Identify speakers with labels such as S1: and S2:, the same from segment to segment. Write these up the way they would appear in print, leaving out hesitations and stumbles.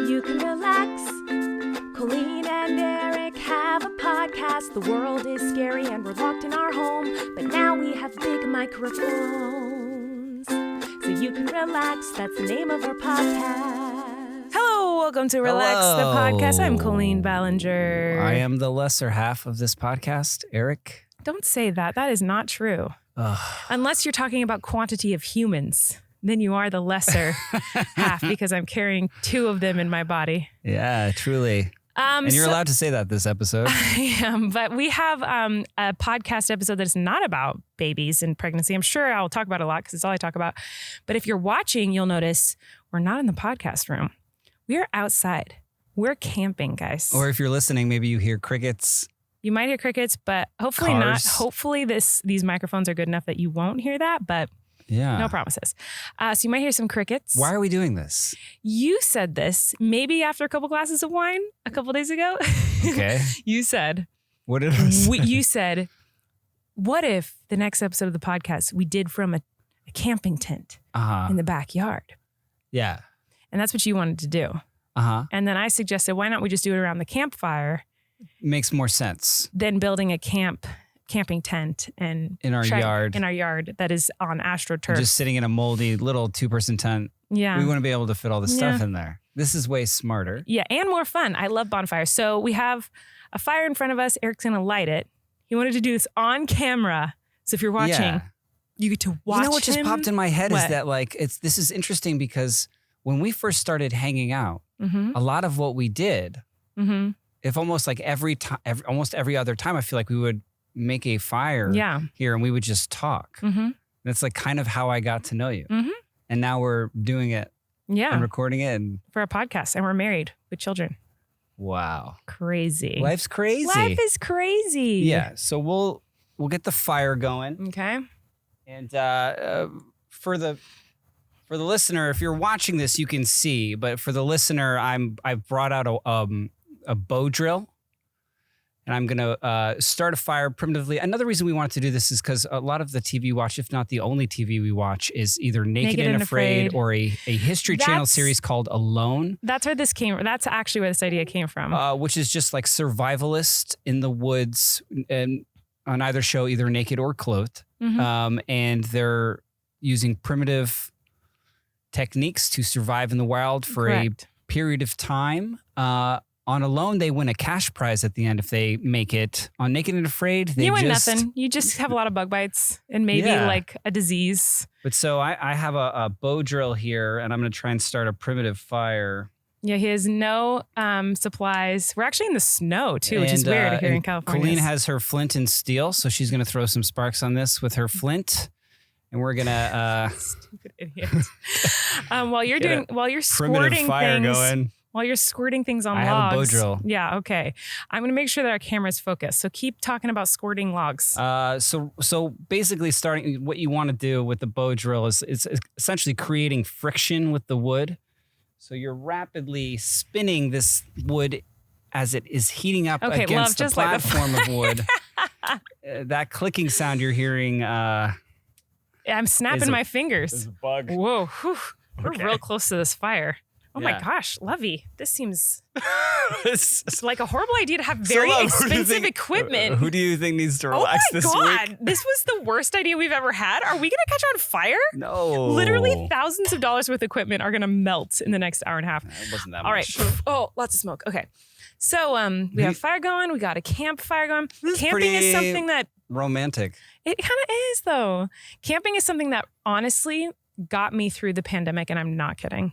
S1: you can relax. Colleen and Erik have a podcast. The world is scary and we're locked in our home, but now we have big microphones, so you can relax. That's the name of our podcast. Hello, welcome to Relax the Podcast. I'm Colleen Ballinger.
S2: I am the lesser half of this podcast, Erik.
S1: Don't say that. That is not true. Unless you're talking about quantity of humans. Then you are the lesser half because I'm carrying two of them in my body.
S2: Yeah, truly. And you're allowed to say that this episode.
S1: I am, but we have a podcast episode that is not about babies and pregnancy. I'm sure I'll talk about it a lot because it's all I talk about. But if you're watching, you'll notice we're not in the podcast room. We are outside. We're camping, guys.
S2: Or if you're listening, maybe you hear crickets.
S1: You might hear crickets, but hopefully
S2: Cars.
S1: not. Hopefully these microphones are good enough that you won't hear that, but
S2: yeah,
S1: no promises. So you might hear some crickets.
S2: Why are we doing this?
S1: You said this maybe after a couple glasses of wine a couple days ago.
S2: Okay.
S1: You said.
S2: What did I say?
S1: You said, what if the next episode of the podcast we did from a camping tent in the backyard?
S2: Yeah.
S1: And that's what you wanted to do. And then I suggested, why not we just do it around the campfire?
S2: Makes more sense.
S1: Than building a camping tent and
S2: in our
S1: yard that is on AstroTurf.
S2: Just sitting in a moldy little 2-person tent.
S1: Yeah.
S2: We wouldn't be able to fit all the stuff in there. This is way smarter.
S1: Yeah, and more fun. I love bonfires. So we have a fire in front of us. Erik's going to light it. He wanted to do this on camera. So if you're watching, you get to watch.
S2: You know what just popped in my head is that this is interesting because when we first started hanging out, a lot of what we did, if almost like almost every other time, I feel like we would make a fire here and we would just talk. That's like kind of how I got to know you. And now we're doing it and recording it
S1: for a podcast, and we're married with children.
S2: Wow.
S1: Crazy.
S2: Life's crazy.
S1: Life is crazy.
S2: Yeah. So we'll get the fire going.
S1: Okay.
S2: And for the listener, if you're watching this, you can see, but for the listener, I've brought out a bow drill. And I'm going to start a fire primitively. Another reason we wanted to do this is because a lot of the TV we watch, if not the only TV we watch, is either Naked and Afraid or a History Channel series called Alone. That's where this came from. That's actually where this idea came from. Which is just like survivalist in the woods, and on either show, either naked or clothed. And they're using primitive techniques to survive in the wild for a period of time. On Alone, they win a cash prize at the end if they make it. On Naked and Afraid, they
S1: win nothing. You just have a lot of bug bites and maybe like a disease.
S2: But so I have a bow drill here, and I'm going to try and start a primitive fire. Yeah,
S1: he has no supplies. We're actually in the snow, too, which is weird here in California.
S2: Colleen has her flint and steel, so she's going to throw some sparks on this with her flint. And we're going to...
S1: Stupid idiot. While you're
S2: squirting fire
S1: things...
S2: going.
S1: While you're squirting things on logs.
S2: I have a bow drill.
S1: Yeah, okay. I'm going to make sure that our camera's focused. So keep talking about squirting logs.
S2: So basically starting, what you want to do with the bow drill is it's essentially creating friction with the wood. So you're rapidly spinning this wood as it is heating up against the platform of wood. That clicking sound you're hearing...
S1: I'm snapping my fingers.
S2: There's a bug.
S1: Whoa. Whew. We're real close to this fire. Oh my gosh, Lovey, this seems it's like a horrible idea to have very expensive equipment.
S2: Who do you think needs to relax this week? Oh my God,
S1: this was the worst idea we've ever had. Are we going to catch on fire?
S2: No.
S1: Literally thousands of dollars worth of equipment are going to melt in the next hour and a half.
S2: It wasn't that
S1: All
S2: much.
S1: Right. Oh, lots of smoke. Okay. So we have fire going. We got a campfire going. Camping is something that...
S2: romantic.
S1: It kind of is, though. Camping is something that honestly got me through the pandemic, and I'm not kidding.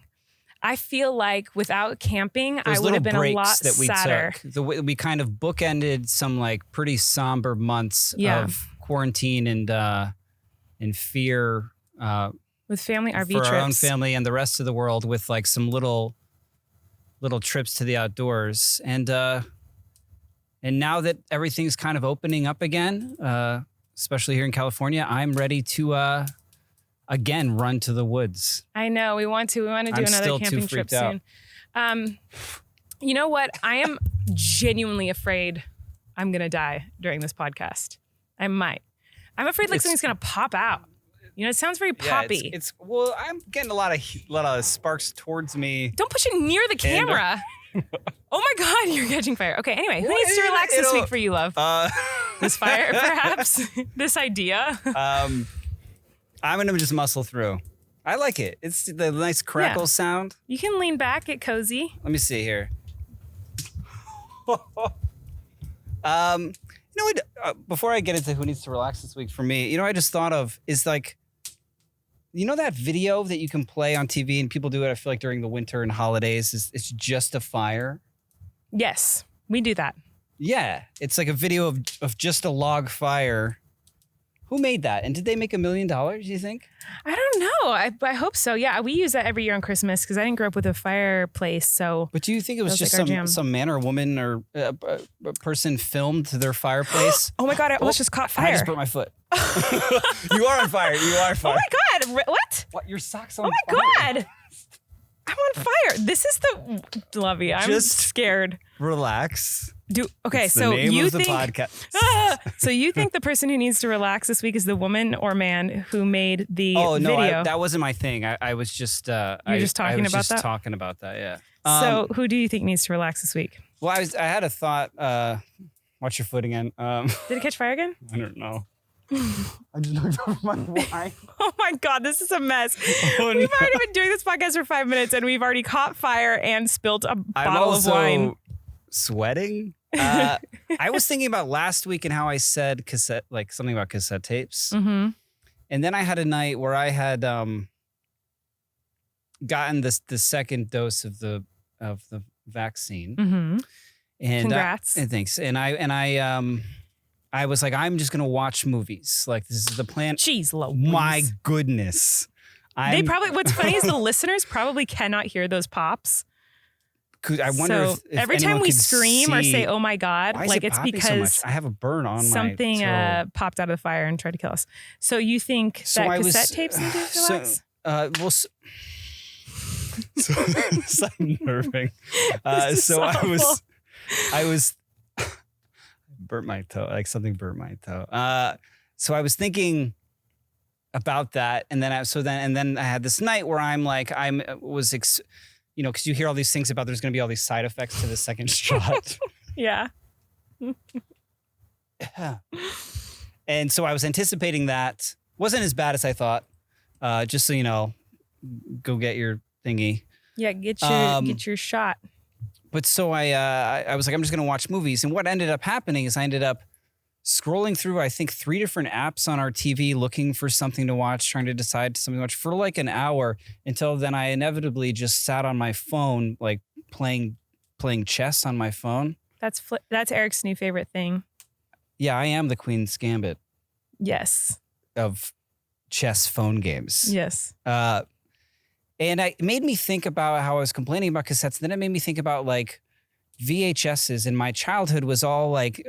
S1: I feel like without camping, I would have been a lot sadder.
S2: We kind of bookended some like pretty somber months of quarantine and fear
S1: with family RV
S2: for
S1: trips.
S2: Our own family and the rest of the world with like some little trips to the outdoors. And now that everything's kind of opening up again, especially here in California, I'm ready to again run to the woods.
S1: I know we want to do another camping trip soon. You know what? I am genuinely afraid I'm gonna die during this podcast. I might. I'm afraid something's gonna pop out. You know, it sounds very poppy.
S2: It's well, I'm getting a lot of sparks towards me.
S1: Don't push it near the camera. Oh my God, you're catching fire. Okay, anyway, who needs to relax this week for you, love? This fire, perhaps? This idea?
S2: I'm going to just muscle through. I like it. It's the nice crackle sound.
S1: You can lean back, get cozy.
S2: Let me see here. You know what? Before I get into who needs to relax this week for me, you know what I just thought of is like, you know that video that you can play on TV and people do it, I feel like during the winter and holidays, it's just a fire?
S1: Yes, we do that.
S2: Yeah, it's like a video of just a log fire. Who made that? And did they make $1 million, do you think?
S1: I don't know. I hope so. Yeah, we use that every year on Christmas because I didn't grow up with a fireplace. So,
S2: but do you think it was just
S1: like
S2: some man or woman or a person filmed their fireplace?
S1: Oh my God, I almost just caught fire.
S2: I just burnt my foot. You are on fire. You are on fire.
S1: Oh my God. What?
S2: What? Your socks on
S1: fire? Oh my God. I'm on fire. This is the Lovey. I'm just scared.
S2: Relax.
S1: Okay,
S2: it's
S1: so
S2: the name
S1: you
S2: of the
S1: think
S2: podcast.
S1: So you think the person who needs to relax this week is the woman or man who made the video?
S2: That wasn't my thing. I was just
S1: You're just talking about that?
S2: Talking about that, yeah.
S1: So who do you think needs to relax this week?
S2: Well, I had a thought. Watch your foot again.
S1: Did it catch fire again?
S2: I don't know. I just knocked over my wine.
S1: Oh my God, this is a mess. We've already been doing this podcast for 5 minutes and we've already caught fire and spilled a bottle of wine.
S2: Sweating. I was thinking about last week and how I said something about cassette tapes.
S1: Mm-hmm.
S2: And then I had a night where I had gotten the second dose of the vaccine.
S1: Mm-hmm.
S2: And
S1: congrats.
S2: And thanks. And I was like, I'm just gonna watch movies. Like, this is the plan.
S1: Jeez Louise.
S2: My goodness.
S1: What's funny is the listeners probably cannot hear those pops.
S2: I wonder if
S1: every time we scream or say, oh my God, like it's because
S2: so I have a burn on
S1: something
S2: my toe.
S1: Popped out of the fire and tried to kill us. So you think that cassette tapes need to relax?
S2: It's like nerving. So
S1: awful.
S2: I was burnt my toe, like something burnt my toe. So I was thinking about that, and then I had this night where because you hear all these things about there's going to be all these side effects to the second shot.
S1: Yeah.
S2: And so I was anticipating that. Wasn't as bad as I thought. Just so you know, go get your thingy.
S1: Yeah, get your shot.
S2: But so I was like, I'm just going to watch movies. And what ended up happening is I ended up scrolling through, I think, 3 different apps on our TV looking for something to watch, trying to decide something to watch for like an hour until then I inevitably just sat on my phone, like playing chess on my phone.
S1: That's Eric's new favorite thing.
S2: Yeah, I am the Queen's Gambit.
S1: Yes.
S2: Of chess phone games.
S1: Yes.
S2: And it made me think about how I was complaining about cassettes. Then it made me think about like VHSs. In my childhood was all like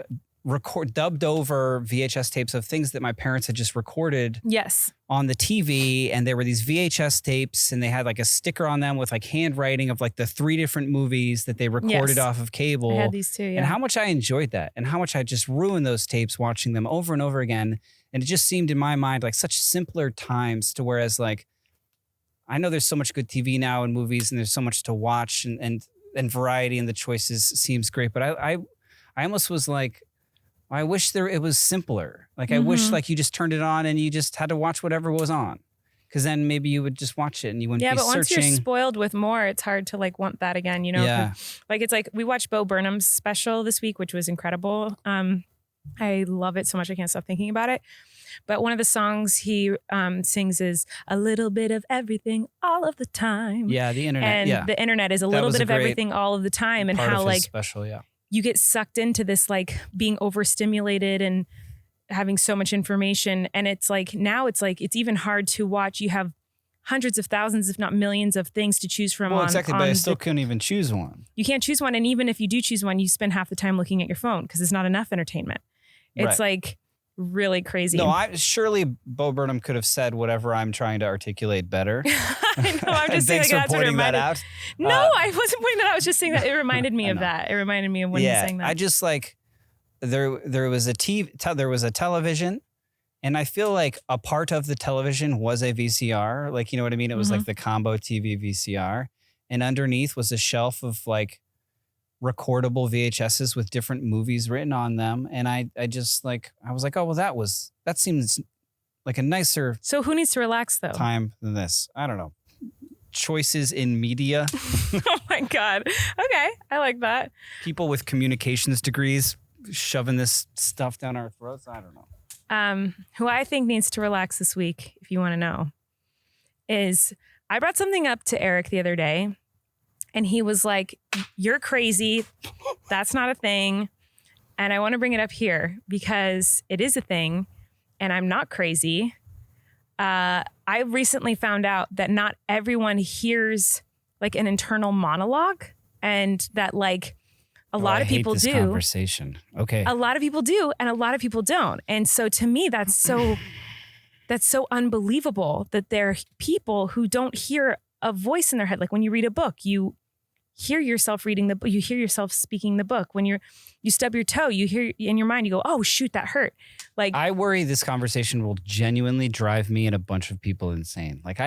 S2: dubbed over VHS tapes of things that my parents had just recorded.
S1: Yes.
S2: On the TV, and there were these VHS tapes, and they had like a sticker on them with like handwriting of like the 3 different movies that they recorded off of cable.
S1: I had these too, yeah.
S2: And how much I enjoyed that, and how much I just ruined those tapes watching them over and over again. And it just seemed in my mind like such simpler times, to whereas like I know there's so much good TV now and movies, and there's so much to watch and variety, and the choices seems great, but I almost was like, I wish it was simpler. Like, I wish like you just turned it on and you just had to watch whatever was on. Because then maybe you would just watch it and you wouldn't be searching. Yeah, but once you're
S1: spoiled with more, it's hard to like want that again, you know?
S2: Yeah.
S1: Like, it's like we watched Bo Burnham's special this week, which was incredible. I love it so much I can't stop thinking about it. But one of the songs he sings is a little bit of everything all of the time.
S2: Yeah, the internet.
S1: And the internet is a little bit of everything all of the time. And how like
S2: special, yeah.
S1: You get sucked into this like being overstimulated and having so much information. And it's like now it's even hard to watch. You have hundreds of thousands, if not millions of things to choose from.
S2: Well, exactly, but I still couldn't even choose one.
S1: You can't choose one. And even if you do choose one, you spend half the time looking at your phone because it's not enough entertainment. It's like really crazy.
S2: No, surely Bo Burnham could have said whatever I'm trying to articulate better.
S1: I know. I'm just saying that's what it reminded. That out. No, I wasn't pointing that out. I was just saying that it reminded me of that. It reminded me of when you sang that.
S2: I just like there was a television, And I feel like a part of the television was a VCR. Like, you know what I mean? It was like the combo TV VCR. And underneath was a shelf of like recordable VHSs with different movies written on them. And I was like, oh, well, that seems like a nicer
S1: So who needs to relax though?
S2: time than this. I don't know. Choices in media.
S1: Oh my God. Okay. I like that.
S2: People with communications degrees shoving this stuff down our throats. I don't know.
S1: Who I think needs to relax this week, if you want to know, is I brought something up to Erik the other day and he was like, you're crazy. That's not a thing. And I want to bring it up here because it is a thing and I'm not crazy. I recently found out that not everyone hears like an internal monologue and that like a lot of people do.
S2: Conversation. Okay.
S1: A lot of people do, and a lot of people don't. And so to me, that's so unbelievable that there are people who don't hear a voice in their head. Like when you read a book, you hear yourself reading the book, you hear yourself speaking the book. When you stub your toe, you hear in your mind, you go, oh shoot, that hurt. Like
S2: I worry this conversation will genuinely drive me and a bunch of people insane. Like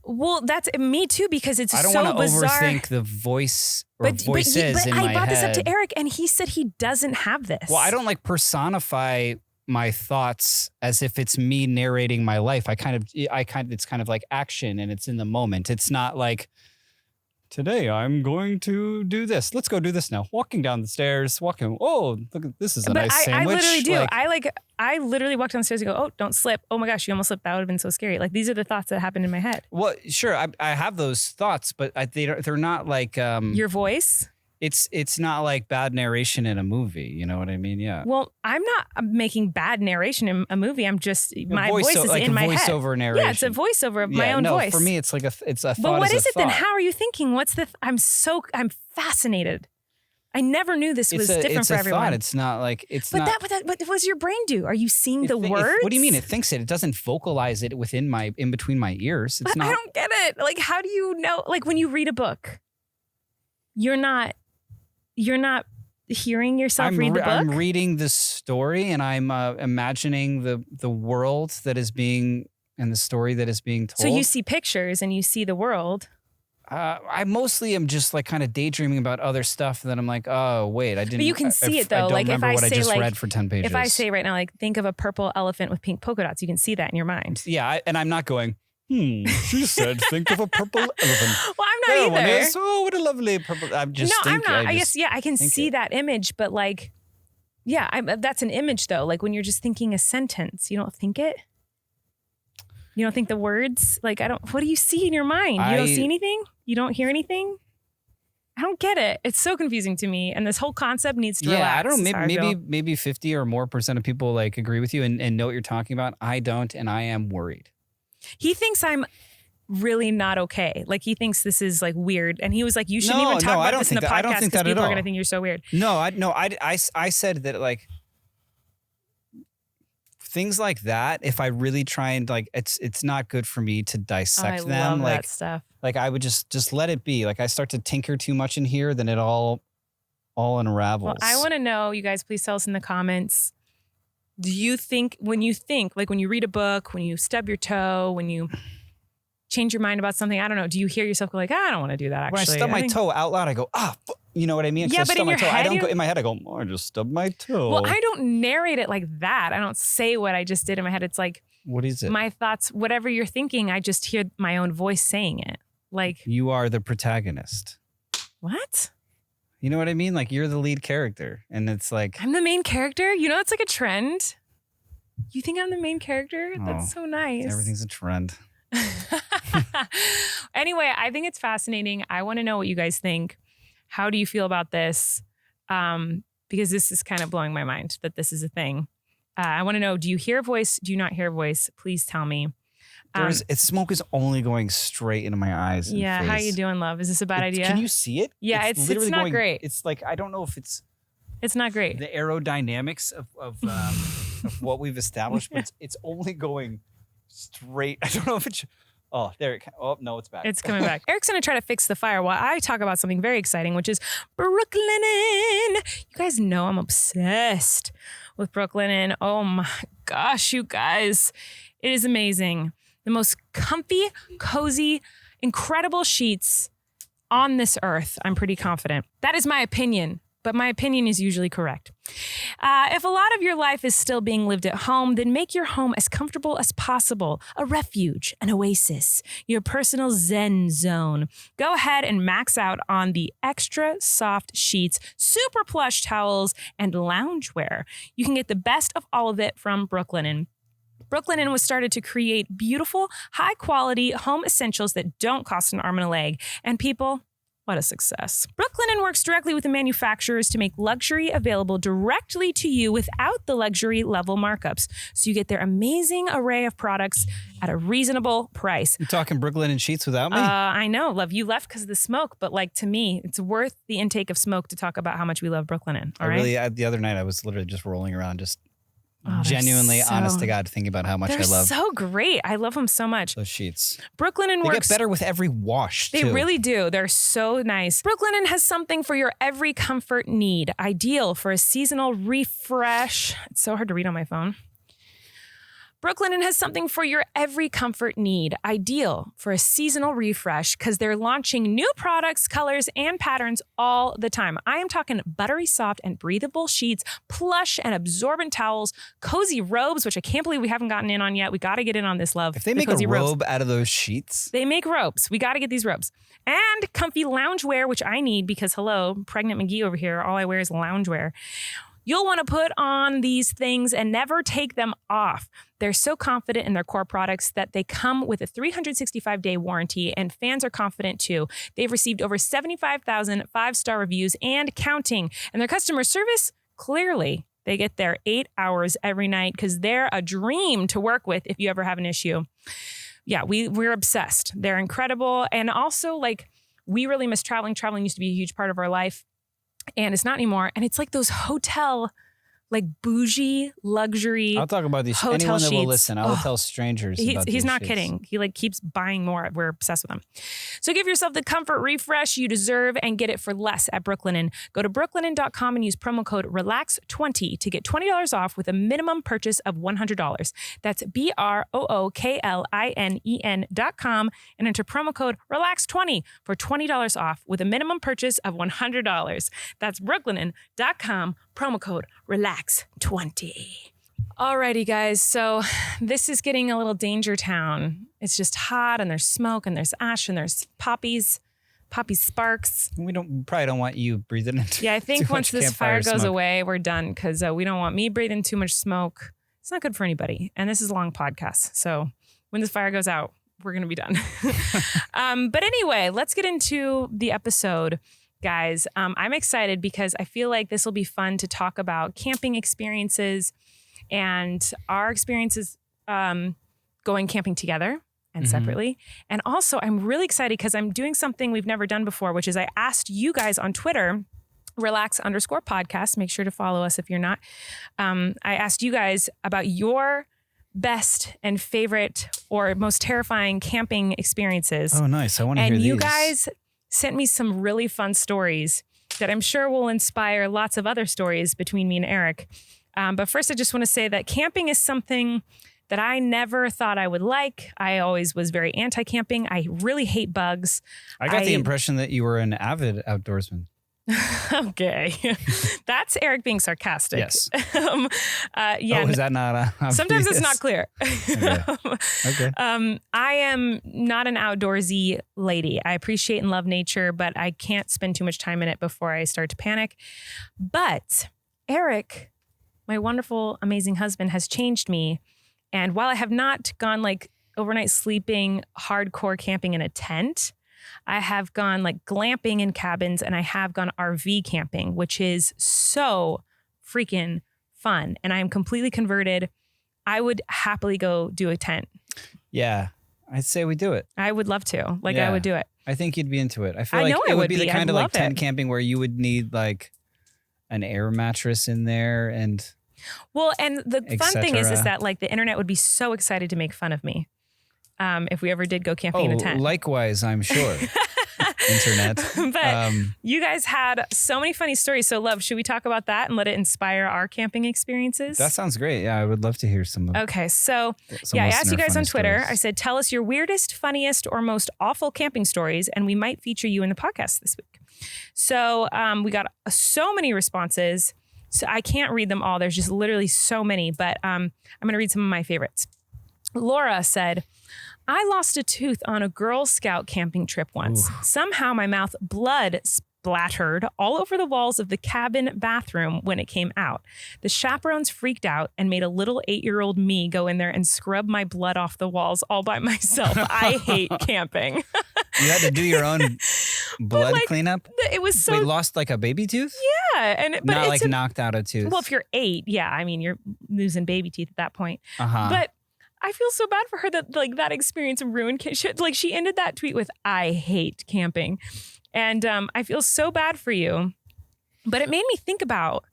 S1: well, that's me too, because it's so bizarre.
S2: I don't want to overthink the voice or voices in my head.
S1: I brought this up to Erik and he said he doesn't have this.
S2: Well, I don't like personify my thoughts as if it's me narrating my life. It's kind of like action and it's in the moment. It's not like, today I'm going to do this. Let's go do this now. Walking down the stairs, oh, look at this is a nice sandwich.
S1: I literally do. I literally walk down the stairs and go, oh, don't slip. Oh my gosh, you almost slipped. That would have been so scary. Like these are the thoughts that happen in my head.
S2: Well, sure, I have those thoughts, but they're not like
S1: your voice.
S2: It's not like bad narration in a movie. You know what I mean? Yeah.
S1: Well, I'm not making bad narration in a movie. I'm just my voice is
S2: like
S1: in my head.
S2: Voiceover narration.
S1: Yeah, it's a voiceover of my own voice.
S2: For me, it's like it's a thought.
S1: But what is it then? How are you thinking? What's the? I'm fascinated. I never knew this was different for everyone.
S2: Thought. It's not like it's
S1: but
S2: not.
S1: But what does your brain do? Are you seeing the words?
S2: What do you mean? It thinks it. It doesn't vocalize it in between my ears. It's not.
S1: I don't get it. Like, how do you know? Like when you read a book, you're not hearing yourself read the book?
S2: I'm reading the story and I'm imagining the world that is being and the story that is being told.
S1: So you see pictures and you see the world.
S2: I mostly am just like kind of daydreaming about other stuff that I'm like, oh wait, I didn't.
S1: But you can see it though.
S2: I don't
S1: like
S2: remember
S1: if I
S2: what
S1: say
S2: I just
S1: like,
S2: read for 10 pages.
S1: If I say right now, like think of a purple elephant with pink polka dots, you can see that in your mind.
S2: Yeah, and I'm not going. She said, think of a purple elephant.
S1: Well, I'm not either.
S2: Oh, what a lovely purple. I'm just.
S1: No, I'm not. I guess I can see that image, but like, yeah, that's an image though. Like when you're just thinking a sentence, you don't think it. You don't think the words. Like what do you see in your mind? You don't see anything. You don't hear anything. I don't get it. It's so confusing to me, and this whole concept needs to relax.
S2: I don't know. Maybe 50 or more % of people like agree with you and know what you're talking about. I don't, and I am worried.
S1: He thinks I'm really not okay. Like he thinks this is like weird, and he was like, "You shouldn't even talk about this in the podcast because people are going to think you're so weird."
S2: I said that like things like that. If I really try and like, it's not good for me to dissect them.
S1: I love
S2: like
S1: that stuff.
S2: Like I would just let it be. Like I start to tinker too much in here, then it all unravels.
S1: Well, I want to know, you guys. Please tell us in the comments. Do you think when you read a book, when you stub your toe, when you change your mind about something, I don't know, do you hear yourself go like, I don't want to do that actually?
S2: When I stub my toe out loud, I go, you know what I mean?
S1: Yeah, but in your head,
S2: in my head, I go, I just stubbed my toe.
S1: Well, I don't narrate it like that. I don't say what I just did in my head. It's like,
S2: what is it?
S1: My thoughts, whatever you're thinking, I just hear my own voice saying it. Like,
S2: you are the protagonist.
S1: What?
S2: You know what I mean? Like you're the lead character and it's like.
S1: I'm the main character? You know, it's like a trend. You think I'm the main character? That's so nice.
S2: Everything's a trend.
S1: Anyway, I think it's fascinating. I want to know what you guys think. How do you feel about this? Because this is kind of blowing my mind that this is a thing. I want to know, do you hear a voice? Do you not hear a voice? Please tell me.
S2: Smoke is only going straight into my eyes.
S1: Yeah.
S2: And face.
S1: How you doing, love? Is this a bad idea?
S2: Can you see it?
S1: Yeah, it's not great.
S2: It's like, I don't know if it's
S1: not great.
S2: The aerodynamics of what we've established, but it's only going straight. I don't know if it's. Oh, there it. Oh no, it's back.
S1: It's coming back. Erik's gonna try to fix the fire while I talk about something very exciting, which is Brooklinen. You guys know I'm obsessed with Brooklinen. Oh my gosh, you guys. It is amazing. The most comfy, cozy, incredible sheets on this earth. I'm pretty confident. That is my opinion, but my opinion is usually correct. If a lot of your life is still being lived at home, then make your home as comfortable as possible. A refuge, an oasis, your personal zen zone. Go ahead and max out on the extra soft sheets, super plush towels, and loungewear. You can get the best of all of it from Brooklinen. Brooklinen was started to create beautiful, high-quality home essentials that don't cost an arm and a leg. And people, what a success. Brooklinen works directly with the manufacturers to make luxury available directly to you without the luxury level markups. So you get their amazing array of products at a reasonable price.
S2: You talking Brooklinen sheets without me?
S1: I know, love. You left because of the smoke, but like to me, it's worth the intake of smoke to talk about how much we love Brooklinen. All right?
S2: The other night I was literally just rolling around, just genuinely, honest to God, thinking about how much I love.
S1: They're so great. I love them so much.
S2: Those sheets.
S1: Brooklinen
S2: They
S1: works.
S2: get better with every wash,
S1: They
S2: too.
S1: really do. They're so nice. Brooklinen has something for your every comfort need. Ideal for a seasonal refresh. It's so hard to read on my phone. Brooklinen has something for your every comfort need. Ideal for a seasonal refresh because they're launching new products, colors, and patterns all the time. I am talking buttery soft and breathable sheets, plush and absorbent towels, cozy robes, which I can't believe we haven't gotten in on yet. We got to get in on this, love.
S2: If they make a
S1: cozy
S2: robe out of those sheets.
S1: They make ropes. We got to get these ropes. And comfy loungewear, which I need because, hello, pregnant McGee over here, all I wear is loungewear. You'll want to put on these things and never take them off. They're so confident in their core products that they come with a 365-day warranty, and fans are confident too. They've received over 75,000 five-star reviews and counting. And their customer service, clearly, they get there 8 hours every night because they're a dream to work with if you ever have an issue. Yeah, we're obsessed. They're incredible. And also, like, we really miss traveling. Traveling used to be a huge part of our life. And it's not anymore. And it's like those hotel, like bougie, luxury.
S2: I'll talk about these.
S1: Hotel
S2: Anyone that will
S1: sheets.
S2: listen, I will tell strangers about these
S1: He's not
S2: sheets.
S1: kidding. He like keeps buying more. We're obsessed with them. So give yourself the comfort refresh you deserve and get it for less at Brooklinen. Go to brooklinen.com and use promo code RELAX20 to get $20 off with a minimum purchase of $100. That's BROOKLINEN.com and enter promo code RELAX20 for $20 off with a minimum purchase of $100. That's brooklinen.com, promo code RELAX20. Alrighty, guys. So this is getting a little danger town. It's just hot and there's smoke and there's ash and there's poppy sparks.
S2: We probably don't want you breathing into.
S1: Yeah, I think
S2: too
S1: once
S2: much
S1: this fire
S2: campfire
S1: goes
S2: smoke.
S1: away, we're done because we don't want me breathing too much smoke. It's not good for anybody. And this is a long podcast. So when this fire goes out, we're going to be done. But anyway, let's get into the episode, guys. I'm excited because I feel like this will be fun to talk about camping experiences and our experiences going camping together and separately. And also, I'm really excited because I'm doing something we've never done before, which is I asked you guys on Twitter, relax_podcast. Make sure to follow us if you're not. I asked you guys about your best and favorite or most terrifying camping experiences.
S2: Oh, nice. I want to hear
S1: And
S2: these.
S1: you guys sent me some really fun stories that I'm sure will inspire lots of other stories between me and Erik. But first, I just want to say that camping is something that I never thought I would like. I always was very anti-camping. I really hate bugs.
S2: I got the impression that you were an avid outdoorsman.
S1: Okay. That's Erik being sarcastic.
S2: Yes.
S1: Yeah.
S2: Oh, is that not
S1: Sometimes it's
S2: obvious?
S1: not clear.
S2: Okay.
S1: I am not an outdoorsy lady. I appreciate and love nature, but I can't spend too much time in it before I start to panic. But Erik, my wonderful, amazing husband, has changed me. And while I have not gone like overnight sleeping, hardcore camping in a tent, I have gone like glamping in cabins and I have gone RV camping, which is so freaking fun. And I am completely converted. I would happily go do a tent.
S2: Yeah, I'd say we do it.
S1: I would love to. Like,
S2: Yeah.
S1: I would do it.
S2: I think you'd be into it. I feel
S1: I
S2: like
S1: know
S2: it
S1: I
S2: would
S1: would
S2: be the
S1: be.
S2: kind
S1: I'd
S2: of like
S1: love
S2: tent
S1: it.
S2: camping where you would need like an air mattress in there and
S1: Well, and the fun thing is
S2: cetera.
S1: that like the internet would be so excited to make fun of me if we ever did go camping in a tent.
S2: likewise, I'm sure. internet.
S1: But you guys had so many funny stories. So, love, should we talk about that and let it inspire our camping experiences?
S2: That sounds great. Yeah, I would love to hear some.
S1: Okay, so I asked you guys on Twitter. Stories. I said, tell us your weirdest, funniest, or most awful camping stories, and we might feature you in the podcast this week. So we got so many responses. So I can't read them all. There's just literally so many, but I'm going to read some of my favorites. Laura said, I lost a tooth on a Girl Scout camping trip once. Ooh. Somehow my mouth blood splattered all over the walls of the cabin bathroom when it came out. The chaperones freaked out and made a little 8-year-old me go in there and scrub my blood off the walls all by myself. I hate camping.
S2: You had to do your own blood cleanup?
S1: It was so...
S2: Wait, lost like a baby tooth?
S1: Yeah. But
S2: not like knocked out a tooth.
S1: Well, if you're 8, yeah. I mean, you're losing baby teeth at that point.
S2: Uh-huh.
S1: But I feel so bad for her that that experience ruined. She ended that tweet with, I hate camping. And I feel so bad for you. But it made me think about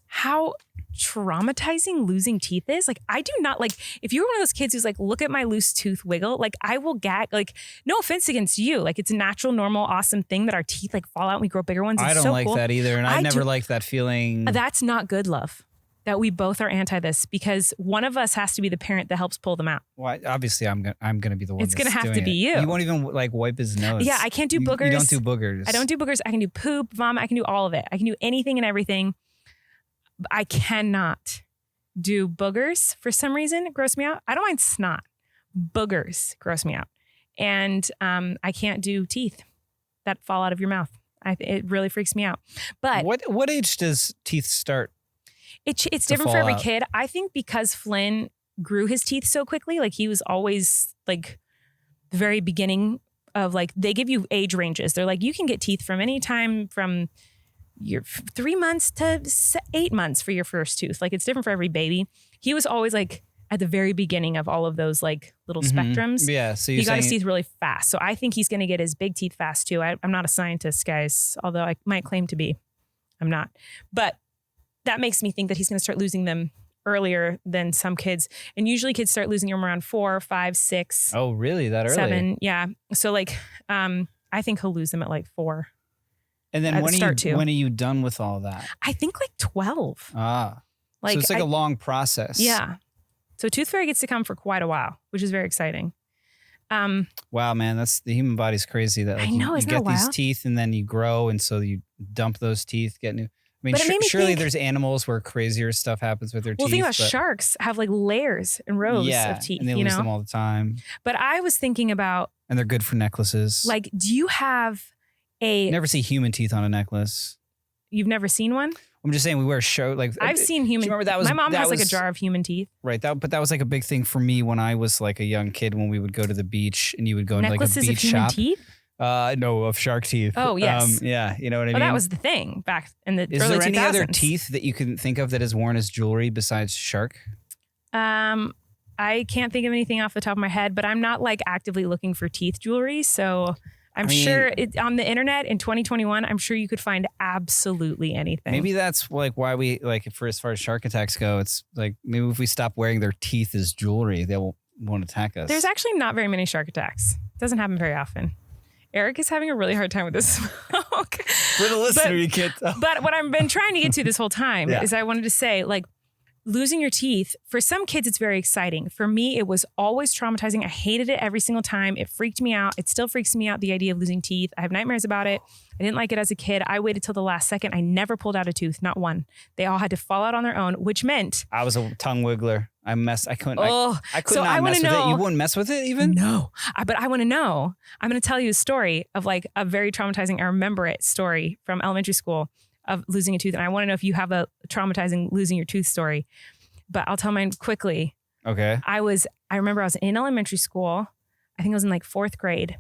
S1: how traumatizing losing teeth is. I do not if you're one of those kids who's look at my loose tooth wiggle, I will gag. No offense against you. It's a natural, normal, awesome thing that our teeth fall out and we grow bigger ones. It's
S2: I don't
S1: so
S2: like
S1: cool.
S2: that either. And I never liked that feeling.
S1: That's not good, love. That we both are anti this because one of us has to be the parent that helps pull them out.
S2: Well, obviously I'm gonna be the one.
S1: It's gonna have to be you.
S2: You won't even wipe his nose.
S1: Yeah, I can't do boogers.
S2: You don't do boogers.
S1: I don't do boogers. I can do poop, vomit. I can do all of it. I can do anything and everything. I cannot do boogers for some reason. It grosses me out. I don't mind snot. Boogers gross me out, and I can't do teeth that fall out of your mouth. It really freaks me out. But
S2: what age does teeth start?
S1: It's different for every kid. I think because Flynn grew his teeth so quickly, he was always the very beginning of they give you age ranges. They're you can get teeth from any time from your 3 months to 8 months for your first tooth. It's different for every baby. He was always at the very beginning of all of those little spectrums.
S2: Yeah. So
S1: he got his teeth really fast. So I think he's going to get his big teeth fast too. I'm not a scientist, guys, although I might claim to be. I'm not. But that makes me think that he's going to start losing them earlier than some kids. And usually kids start losing them around 4, 5, 6.
S2: Oh, really? That early?
S1: 7. Yeah. So I think he'll lose them at 4.
S2: And then when are you done with all that?
S1: I think 12.
S2: Ah. So it's a long process.
S1: Yeah. So Tooth Fairy gets to come for quite a while, which is very exciting.
S2: Wow, man, the human body's crazy that
S1: I know,
S2: you
S1: isn't
S2: get
S1: that
S2: these
S1: wild?
S2: teeth and then you grow and so you dump those teeth, get new. I mean, surely there's animals where crazier stuff happens with their teeth.
S1: Well, think about sharks have layers and rows of teeth,
S2: and they lose them all the time.
S1: But I was thinking about...
S2: And they're good for necklaces.
S1: Do you have
S2: You never see human teeth on a necklace.
S1: You've never seen one?
S2: I'm just saying we wear I've
S1: seen human.
S2: Remember that was
S1: my mom has a jar of human teeth.
S2: Right. But that was a big thing for me when I was a young kid when we would go to the beach and you would go into a beach
S1: necklaces of human
S2: shop.
S1: Teeth?
S2: No, of shark teeth.
S1: Oh, yes.
S2: Yeah, you know what I mean?
S1: That was the thing back in the early 2000s.
S2: Is there any other teeth that you can think of that is worn as jewelry besides shark?
S1: I can't think of anything off the top of my head, but I'm not actively looking for teeth jewelry. So I'm sure on the internet in 2021, I'm sure you could find absolutely anything.
S2: Maybe that's why we for as far as shark attacks go, it's maybe if we stop wearing their teeth as jewelry, they won't attack us.
S1: There's actually not very many shark attacks. It doesn't happen very often. Erik is having a really hard time with this smoke.
S2: For the listener, you can't tell.
S1: But what I've been trying to get to this whole time is I wanted to say, losing your teeth, for some kids, it's very exciting. For me, it was always traumatizing. I hated it every single time. It freaked me out. It still freaks me out, the idea of losing teeth. I have nightmares about it. I didn't like it as a kid. I waited till the last second. I never pulled out a tooth, not one. They all had to fall out on their own, which meant...
S2: I was a tongue wiggler. I couldn't. I could
S1: so
S2: not mess with it. You wouldn't mess with it even?
S1: No. But I want to know. I'm going to tell you a story of a very traumatizing, I remember it, story from elementary school of losing a tooth. And I want to know if you have a traumatizing losing your tooth story. But I'll tell mine quickly.
S2: Okay.
S1: I remember I was in elementary school. I think I was in 4th grade.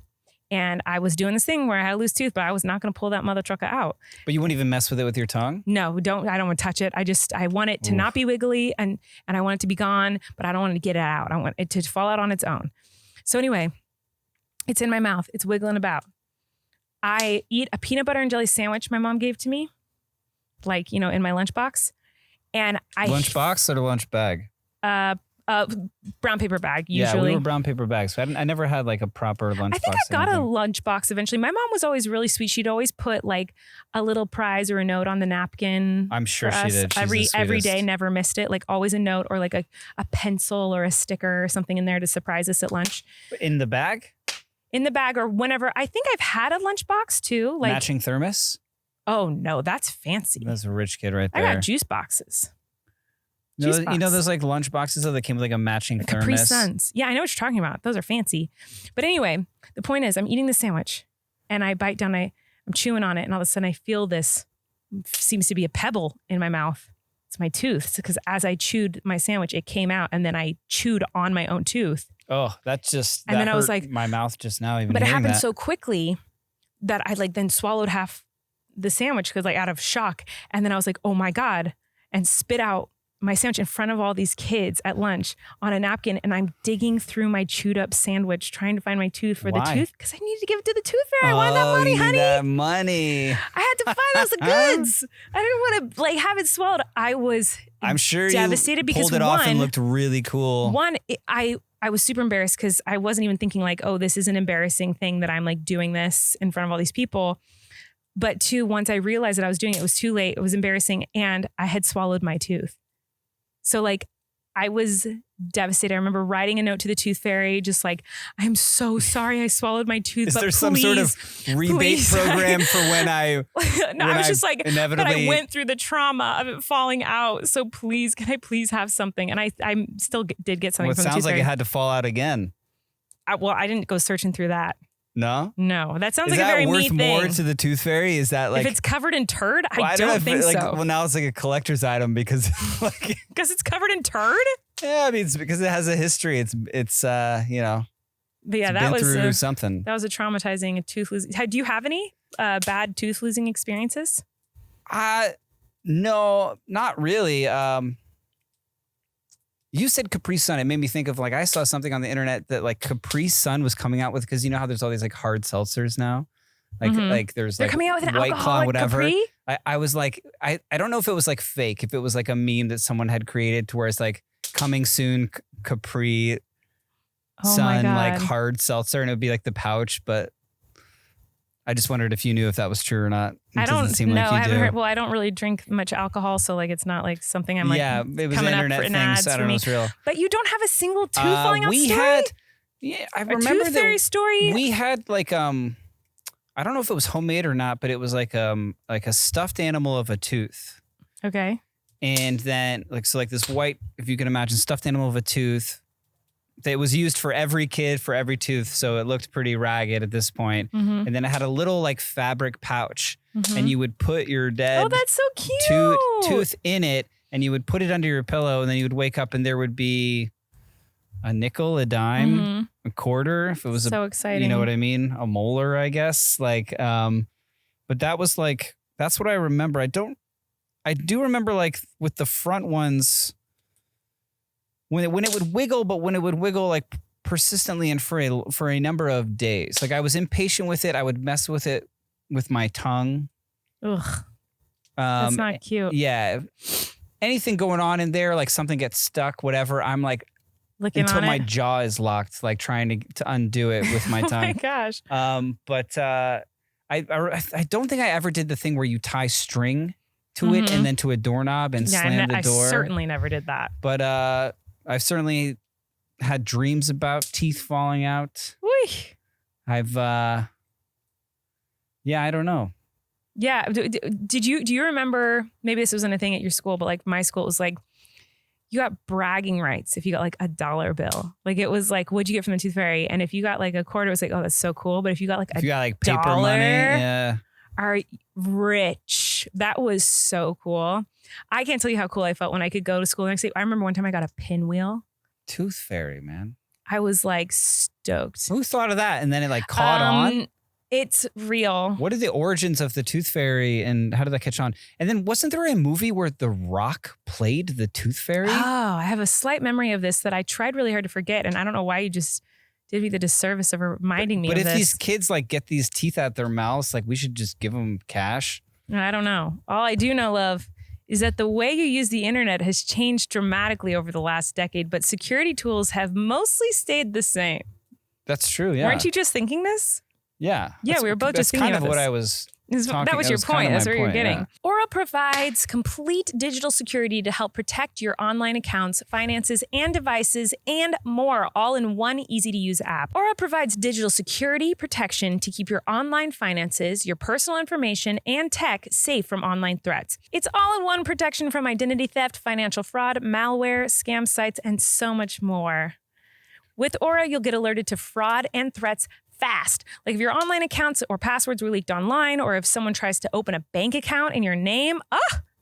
S1: And I was doing this thing where I had a loose tooth, but I was not going to pull that mother trucker out.
S2: But you wouldn't even mess with it with your tongue?
S1: No, I don't want to touch it. I want it to not be wiggly and I want it to be gone, but I don't want to get it out. I want it to fall out on its own. So anyway, it's in my mouth. It's wiggling about. I eat a peanut butter and jelly sandwich my mom gave to me, in my lunchbox. And
S2: lunchbox or the lunch bag?
S1: Brown paper bag,
S2: Yeah,
S1: usually.
S2: we were brown paper bags. So I never had like a proper lunchbox.
S1: I think I got a lunchbox eventually. My mom was always really sweet. She'd always put like a little prize or a note on the napkin.
S2: I'm sure
S1: for
S2: she
S1: us.
S2: did. She's
S1: Every
S2: the
S1: day,
S2: sweetest.
S1: never missed it. Like always a note or like a pencil or a sticker or something in there to surprise us at lunch.
S2: In the bag?
S1: In the bag or whenever. I think I've had a lunchbox too. Like,
S2: Matching thermos?
S1: oh no, that's fancy.
S2: That's a rich kid right
S1: I
S2: there.
S1: got juice boxes.
S2: You know,
S1: Juice box.
S2: those like lunch boxes that came with like a matching
S1: The Capri
S2: thermos?
S1: Suns. Yeah, I know what you're talking about. Those are fancy. But anyway, the point is I'm eating the sandwich and I bite down, I'm chewing on it and all of a sudden I feel this seems to be a pebble in my mouth. It's my tooth. Because as I chewed my sandwich, it came out and then I chewed on my own tooth.
S2: Oh, that's just,
S1: And
S2: that
S1: then I was
S2: hurt
S1: like,
S2: my mouth just now even
S1: but it
S2: hearing
S1: happened
S2: that.
S1: so quickly that I like then swallowed half the sandwich because like out of shock. And then I was like, oh my God, and spit out my sandwich in front of all these kids at lunch on a napkin. And I'm digging through my chewed up sandwich, trying to find my tooth for
S2: Why?
S1: the tooth because I needed to give it to the tooth fairy. I wanted that money,
S2: you need
S1: honey.
S2: that money.
S1: I had to find those goods. I didn't want to like have it swallowed. I was
S2: I'm sure
S1: devastated
S2: you
S1: because
S2: pulled it off and
S1: one-
S2: looked really cool.
S1: I was super embarrassed because I wasn't even thinking like, oh, this is an embarrassing thing that I'm like doing this in front of all these people. But two, once I realized that I was doing it, it was too late. It was embarrassing. And I had swallowed my tooth. So like I was devastated. I remember writing a note to the tooth fairy, just like, I'm so sorry I swallowed my tooth.
S2: Is
S1: but
S2: there some sort of rebate
S1: please.
S2: program for when I
S1: no,
S2: when
S1: I was
S2: I
S1: just like, but
S2: inevitably
S1: I went through the trauma of it falling out. So please, can I please have something? And I still did get something
S2: well, it
S1: from the
S2: sounds
S1: tooth
S2: like
S1: fairy.
S2: it had to fall out again.
S1: I didn't go searching through that.
S2: No?
S1: No, that sounds
S2: Is
S1: like a
S2: that
S1: very
S2: worth
S1: me
S2: more
S1: thing.
S2: to the tooth fairy? Is that like
S1: if it's covered in turd,
S2: well,
S1: I
S2: don't know
S1: don't
S2: if
S1: think
S2: like,
S1: so.
S2: Well, now it's like a collector's item because like
S1: Because it's covered in turd?
S2: yeah, I mean it's because it has a history. It's you know,
S1: But yeah,
S2: it's
S1: that
S2: been
S1: was
S2: through something.
S1: that was a traumatizing tooth losing. Do you have any bad tooth losing experiences?
S2: No, not really. You said Capri Sun. It made me think of like I saw something on the internet that like Capri Sun was coming out with because you know how there's all these like hard seltzers now, like there's
S1: They're
S2: like
S1: coming out with an
S2: White Claw,
S1: alcoholic
S2: whatever.
S1: Capri?
S2: I was like I don't know if it was like fake, if it was like a meme that someone had created to where it's like coming soon Capri
S1: Oh my
S2: Sun like
S1: God.
S2: hard seltzer and it would be like the pouch, but I just wondered if you knew if that was true or not. It
S1: I don't
S2: doesn't seem
S1: know.
S2: like you
S1: I haven't
S2: do.
S1: heard. Well, I don't really drink much alcohol, so like it's not like something I'm like.
S2: yeah, it was
S1: coming up
S2: internet
S1: for- in
S2: thing,
S1: ads
S2: so I
S1: for
S2: don't know
S1: me.
S2: if it's real.
S1: But you don't have a single tooth falling out
S2: we
S1: story?
S2: had, yeah, I
S1: A
S2: remember
S1: tooth fairy
S2: that
S1: story?
S2: we had like I don't know if it was homemade or not, but it was like a stuffed animal of a tooth,
S1: Okay.
S2: and then like this white, if you can imagine, stuffed animal of a tooth. That was used for every kid for every tooth, so it looked pretty ragged at this point.
S1: Mm-hmm.
S2: And then it had a little like fabric pouch,
S1: Mhm.
S2: and you would put your dead
S1: Oh, that's so cute.
S2: tooth in it, and you would put it under your pillow, and then you would wake up, and there would be a nickel, a dime,
S1: Mhm.
S2: a quarter, if it was
S1: So
S2: a,
S1: exciting.
S2: you know what I mean, a molar, I guess. Like, but that was like that's what I remember. I do remember like with the front ones when it would wiggle, but when it would wiggle like persistently and for a number of days. Like I was impatient with it. I would mess with it with my tongue.
S1: Ugh, that's not cute.
S2: Yeah. Anything going on in there, like something gets stuck, whatever. I'm like,
S1: Licking
S2: until
S1: on
S2: my
S1: it.
S2: jaw is locked, like trying to undo it with my
S1: Oh my
S2: tongue.
S1: gosh.
S2: But I don't think I ever did the thing where you tie string to it
S1: Mhm.
S2: and then to a doorknob and
S1: Yeah,
S2: slam the
S1: I
S2: door.
S1: certainly never did that.
S2: But I've certainly had dreams about teeth falling out.
S1: Whee.
S2: I've I don't know.
S1: Yeah. Do you remember, maybe this wasn't a thing at your school, but like my school, it was like, you got bragging rights if you got like $1 bill. Like it was like, what'd you get from the tooth fairy? And if you got like a quarter, it was like, oh, that's so cool. But if you got like
S2: If you got like paper
S1: dollar,
S2: money, yeah.
S1: are rich. That was so cool. I can't tell you how cool I felt when I could go to school the next day. I remember one time I got a pinwheel.
S2: Tooth fairy, man.
S1: I was like stoked.
S2: Who thought of that? And then it like caught on.
S1: It's real.
S2: What are the origins of the Tooth Fairy and how did that catch on? And then wasn't there a movie where The Rock played the Tooth Fairy?
S1: Oh, I have a slight memory of this that I tried really hard to forget. And I don't know why you just did me the disservice of reminding me
S2: But
S1: of
S2: if
S1: this.
S2: these kids like get these teeth out their mouths, like we should just give them cash.
S1: I don't know. All I do know, love,
S3: is that the way you use the internet has changed dramatically over the last decade, but security tools have mostly stayed the same.
S2: That's true. Yeah.
S3: Weren't you just thinking this?
S2: Yeah.
S3: Yeah, we were both just thinking
S2: about
S3: about
S2: what
S3: this.
S2: I was
S3: That was your point. That's where you're getting.
S2: Yeah.
S1: Aura provides complete digital security to help protect your online accounts, finances, and devices, and more, all in one easy-to-use app. Aura provides digital security protection to keep your online finances, your personal information, and tech safe from online threats. It's all-in-one protection from identity theft, financial fraud, malware, scam sites, and so much more. With Aura, you'll get alerted to fraud and threats fast. Like if your online accounts or passwords were leaked online, or if someone tries to open a bank account in your name,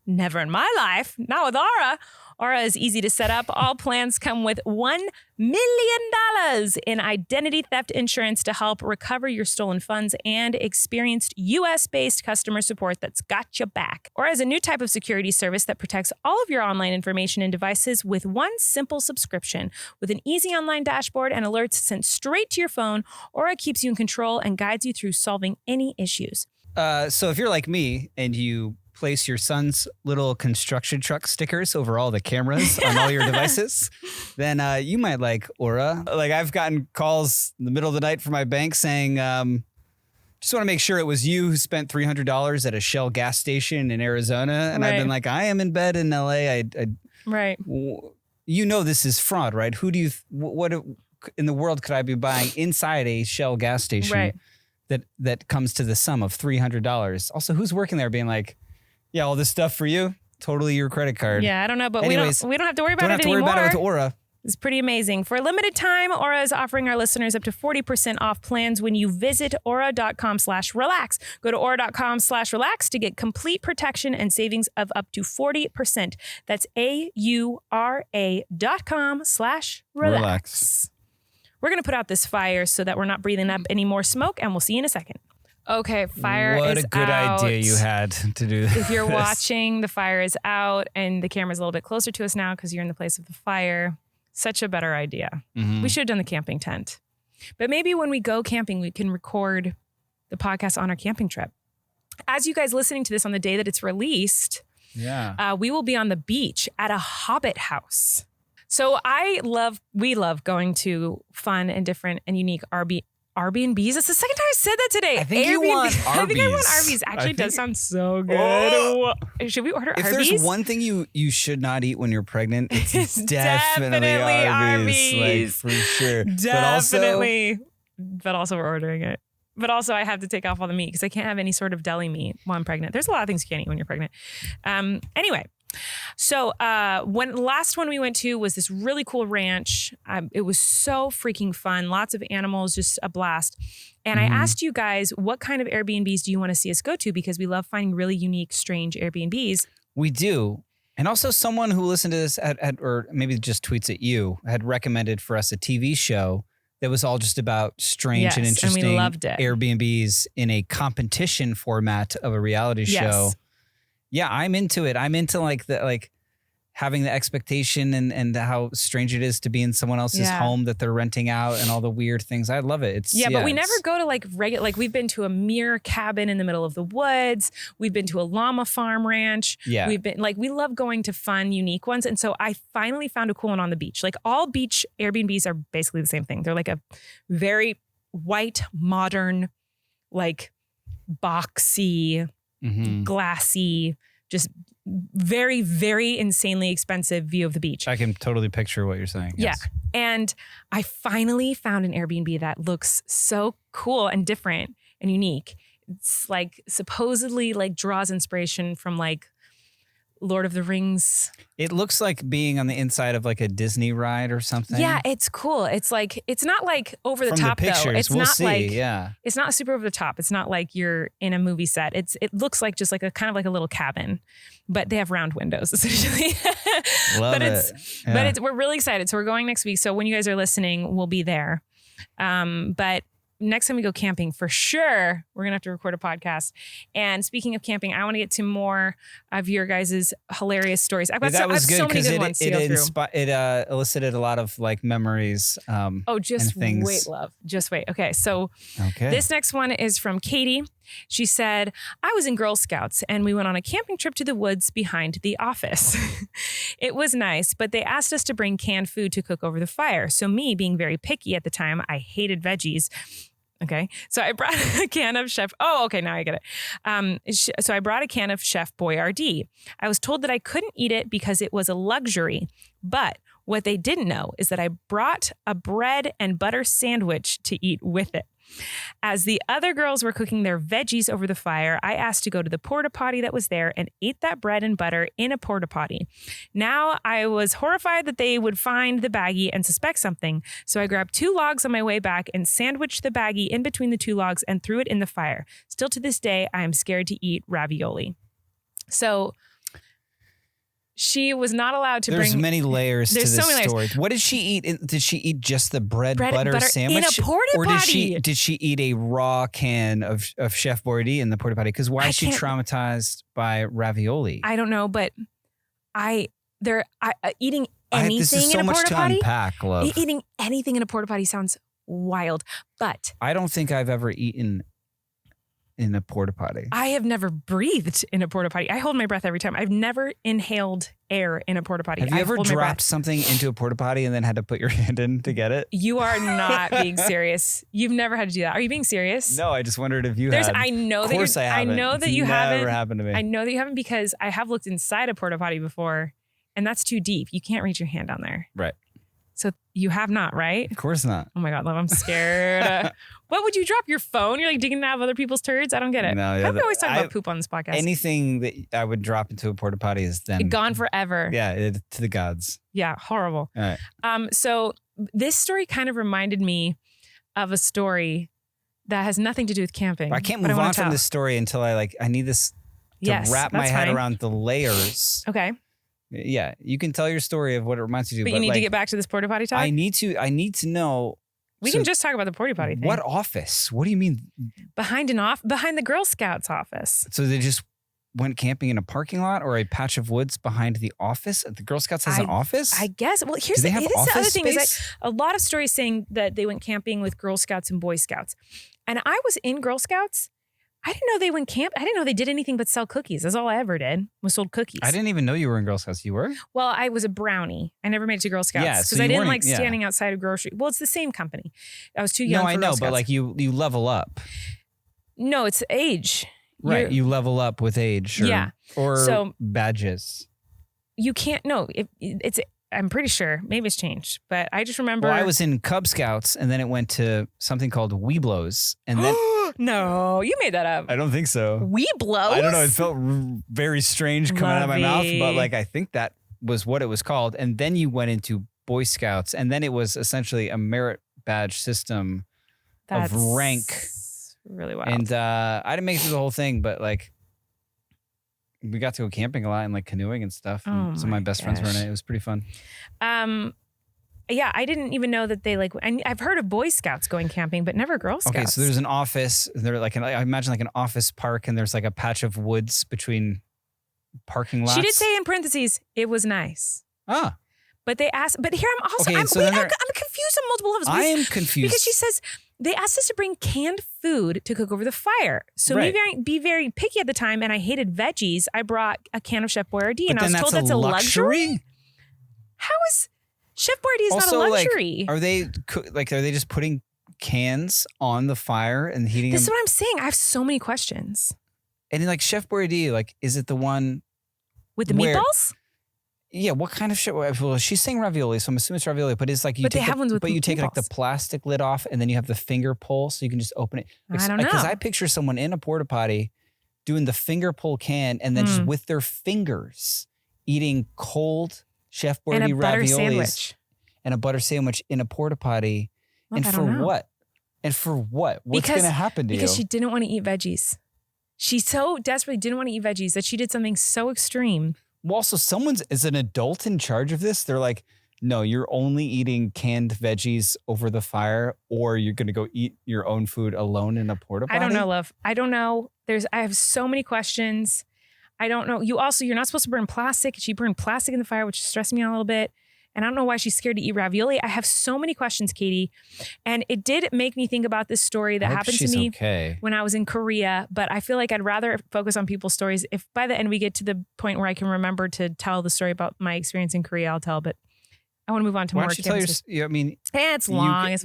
S1: never in my life, not with Aura. Aura is easy to set up. All plans come with $1 million in identity theft insurance to help recover your stolen funds and experienced US-based customer support that's got your back. Aura has a new type of security service that protects all of your online information and devices with one simple subscription. With an easy online dashboard and alerts sent straight to your phone, Aura keeps you in control and guides you through solving any issues.
S2: So if you're like me and you place your son's little construction truck stickers over all the cameras on all your devices, then you might like Aura. Like I've gotten calls in the middle of the night from my bank saying, just want to make sure it was you who spent $300 at a Shell gas station in Arizona. And I've been like, I am in bed in LA.
S3: Right.
S2: You know, this is fraud, right? Who do you, what in the world could I be buying inside a Shell gas station?
S3: Right.
S2: That comes to the sum of $300. Also, who's working there being like, yeah, all this stuff for you, totally your credit card.
S3: Yeah, I don't know, but
S2: Anyways,
S3: we don't have to worry about
S2: don't
S3: it
S2: have to
S3: anymore.
S2: worry about it with Aura.
S3: It's pretty amazing. For a limited time, Aura is offering our listeners up to 40% off plans when you visit aura.com/relax. Go to aura.com/relax to get complete protection and savings of up to 40%. That's AURA.com/relax. We're going to put out this fire so that we're not breathing up any more smoke, and we'll see you in a second. Okay, fire is out.
S2: What a good idea you had to do this.
S3: If you're watching, the fire is out, and the camera's a little bit closer to us now because you're in the place of the fire. Such a better idea.
S2: Mm-hmm.
S3: We should have done the camping tent. But maybe when we go camping, we can record the podcast on our camping trip. As you guys listening to this on the day that it's released, we will be on the beach at a Hobbit house. So we love going to fun and different and unique Airbnbs. It's the second time I said that today.
S2: I think you want Arby's.
S3: I think I want Arby's. Actually, it does sound so good. Oh. Should we order
S2: if
S3: Arby's?
S2: If there's one thing you should not eat when you're pregnant, it's definitely Arby's. Like, for sure.
S3: Definitely. But also we're ordering it. But also I have to take off all the meat because I can't have any sort of deli meat while I'm pregnant. There's a lot of things you can't eat when you're pregnant. Anyway. So last one we went to was this really cool ranch. It was so freaking fun. Lots of animals, just a blast. And I asked you guys, what kind of Airbnbs do you want to see us go to? Because we love finding really unique, strange Airbnbs.
S2: We do. And also someone who listened to this or maybe just tweets at you had recommended for us a TV show that was all just about strange and interesting
S3: and we loved it.
S2: Airbnbs in a competition format of a reality show. Yeah, I'm into it. I'm into having the expectation and how strange it is to be in someone else's home that they're renting out and all the weird things. I love it.
S3: But we never go to regular, we've been to a mere cabin in the middle of the woods. We've been to a llama farm ranch.
S2: Yeah.
S3: We've been we love going to fun, unique ones. And so I finally found a cool one on the beach. Like all beach Airbnbs are basically the same thing. They're like a very white, modern, like boxy, glassy, just very, very insanely expensive view of the beach.
S2: I can totally picture what you're saying. Yes.
S3: Yeah. And I finally found an Airbnb that looks so cool and different and unique. It's like supposedly like draws inspiration from like Lord of the Rings.
S2: It looks like being on the inside of like a Disney ride or something.
S3: Yeah, it's cool. It's like, it's not like over the
S2: From
S3: top
S2: the pictures,
S3: though. It's
S2: we'll
S3: not
S2: see.
S3: like,
S2: it's
S3: not super over the top. It's not like you're in a movie set. It looks like just like a kind of like a little cabin, but they have round windows essentially. We're really excited. So we're going next week. So when you guys are listening, we'll be there. But next time we go camping, for sure, we're going to have to record a podcast. And speaking of camping, I want to get to more of your guys' hilarious stories. I've got so many good ones to go through.
S2: It elicited a lot of like memories.
S3: Just wait, love. Just wait. Okay. So this next one is from Katie. She said, I was in Girl Scouts and we went on a camping trip to the woods behind the office. It was nice, but they asked us to bring canned food to cook over the fire. So me being very picky at the time, I hated veggies. Okay. So I brought a can of Chef. Oh, okay. Now I get it. So I brought a can of Chef Boyardee. I was told that I couldn't eat it because it was a luxury. But what they didn't know is that I brought a bread and butter sandwich to eat with it. As the other girls were cooking their veggies over the fire, I asked to go to the porta potty that was there and ate that bread and butter in a porta potty. Now I was horrified that they would find the baggie and suspect something. So I grabbed 2 logs on my way back and sandwiched the baggie in between the 2 logs and threw it in the fire. Still to this day, I am scared to eat ravioli. So she was not allowed to bring...
S2: There's many layers to this
S3: so many
S2: story.
S3: layers.
S2: What did she eat? Did she eat just the bread
S3: and
S2: butter sandwich?
S3: in a porta potty.
S2: Or did she eat a raw can of Chef Boyardee in the porta potty? Because why is she traumatized by ravioli?
S3: I don't know, but eating anything
S2: this is so
S3: in a
S2: much
S3: porta
S2: to
S3: potty.
S2: unpack, love.
S3: Eating anything in a porta potty sounds wild, but
S2: I don't think I've ever eaten in a porta potty.
S3: I have never breathed in a porta potty. I hold my breath every time. I've never inhaled air in a porta potty.
S2: Have you ever dropped something into a porta potty and then had to put your hand in to get it?
S3: You are not being serious. You've never had to do that. Are you being serious?
S2: No, I just wondered if you had.
S3: I know that
S2: you haven't.
S3: I know that
S2: It's
S3: you haven't.
S2: Never happened to me.
S3: I know that you haven't because I have looked inside a porta potty before, and that's too deep. You can't reach your hand down there.
S2: Right.
S3: So you have not, right?
S2: Of course not.
S3: Oh my God, love, I'm scared. What would you drop? Your phone? You're like digging out of other people's turds? I don't get it.
S2: No, yeah,
S3: I always talk about poop on this podcast.
S2: Anything that I would drop into a porta potty is then
S3: gone forever.
S2: Yeah, to the gods.
S3: Yeah, horrible.
S2: All right.
S3: So this story kind of reminded me of a story that has nothing to do with camping.
S2: I can't move on from this story until I need this to wrap my head around the layers.
S3: Okay.
S2: Yeah, you can tell your story of what it reminds you of.
S3: But you need to get back to this porta potty talk?
S2: I need to know.
S3: We can just talk about the porta potty thing.
S2: What office? What do you mean?
S3: Behind the Girl Scouts office.
S2: So they just went camping in a parking lot or a patch of woods behind the office? The Girl Scouts has an office?
S3: I guess. Well, here's the other thing is that a lot of stories saying that they went camping with Girl Scouts and Boy Scouts. And I was in Girl Scouts. I didn't know they went camp. I didn't know they did anything but sell cookies. That's all I ever did was sold cookies.
S2: I didn't even know you were in Girl Scouts. You were?
S3: Well, I was a brownie. I never made it to Girl Scouts because
S2: so
S3: I didn't like standing outside of grocery. Well, it's the same company. I was too young.
S2: No, I know, but you level up.
S3: No, it's age.
S2: Right, you level up with age. Or badges.
S3: You can't. No, it's. I'm pretty sure. Maybe it's changed, but I just remember.
S2: Well, I was in Cub Scouts, and then it went to something called Weeblos, and then.
S3: No, you made that up.
S2: I don't think so.
S3: Weeblos?
S2: I don't know. It felt very strange coming out of my mouth, but I think that was what it was called. And then you went into Boy Scouts, and then it was essentially a merit badge system of rank.
S3: Really wild.
S2: And I didn't make it through the whole thing, but we got to go camping a lot and canoeing and stuff. And some of my best friends were in it. It was pretty fun.
S3: Yeah, I didn't even know that they I've heard of Boy Scouts going camping, but never Girl Scouts.
S2: Okay, so there's an office. There I imagine an office park, and there's a patch of woods between parking lots.
S3: She did say in parentheses, it was nice.
S2: Ah.
S3: But they asked, but here I'm also, I'm confused on multiple levels.
S2: I am confused.
S3: Because she says, they asked us to bring canned food to cook over the fire. So be very picky at the time, and I hated veggies. I brought a can of Chef Boyardee, and I was told that's a luxury? How is... Chef Boyardee is not a luxury.
S2: Are they just putting cans on the fire and heating them?
S3: This is what I'm saying. I have so many questions.
S2: And Chef Boyardee, is it the one
S3: with the meatballs?
S2: Yeah, what kind of shit? Well, she's saying ravioli, so I'm assuming it's ravioli. But it's
S3: you take
S2: the plastic lid off, and then you have the finger pull, so you can just open it.
S3: I don't know.
S2: Because I picture someone in a porta potty doing the finger pull can, and then just with their fingers eating cold Chef Boyardee raviolis and a butter sandwich in a porta potty. And for what? And for what? What's going to happen to you?
S3: Because she didn't want to eat veggies. She so desperately didn't want to eat veggies that she did something so extreme.
S2: Well, also, is an adult in charge of this. They're like, no, you're only eating canned veggies over the fire, or you're going to go eat your own food alone in a porta potty?
S3: I don't know, love. I don't know. I have so many questions. I don't know. You're not supposed to burn plastic. She burned plastic in the fire, which stressed me out a little bit. And I don't know why she's scared to eat ravioli. I have so many questions, Katie. And it did make me think about this story that happened to me when I was in Korea. But I feel like I'd rather focus on people's stories. If by the end we get to the point where I can remember to tell the story about my experience in Korea, I'll tell. But I want to move on to more.
S2: Why don't you tell your? I mean,
S3: it's long.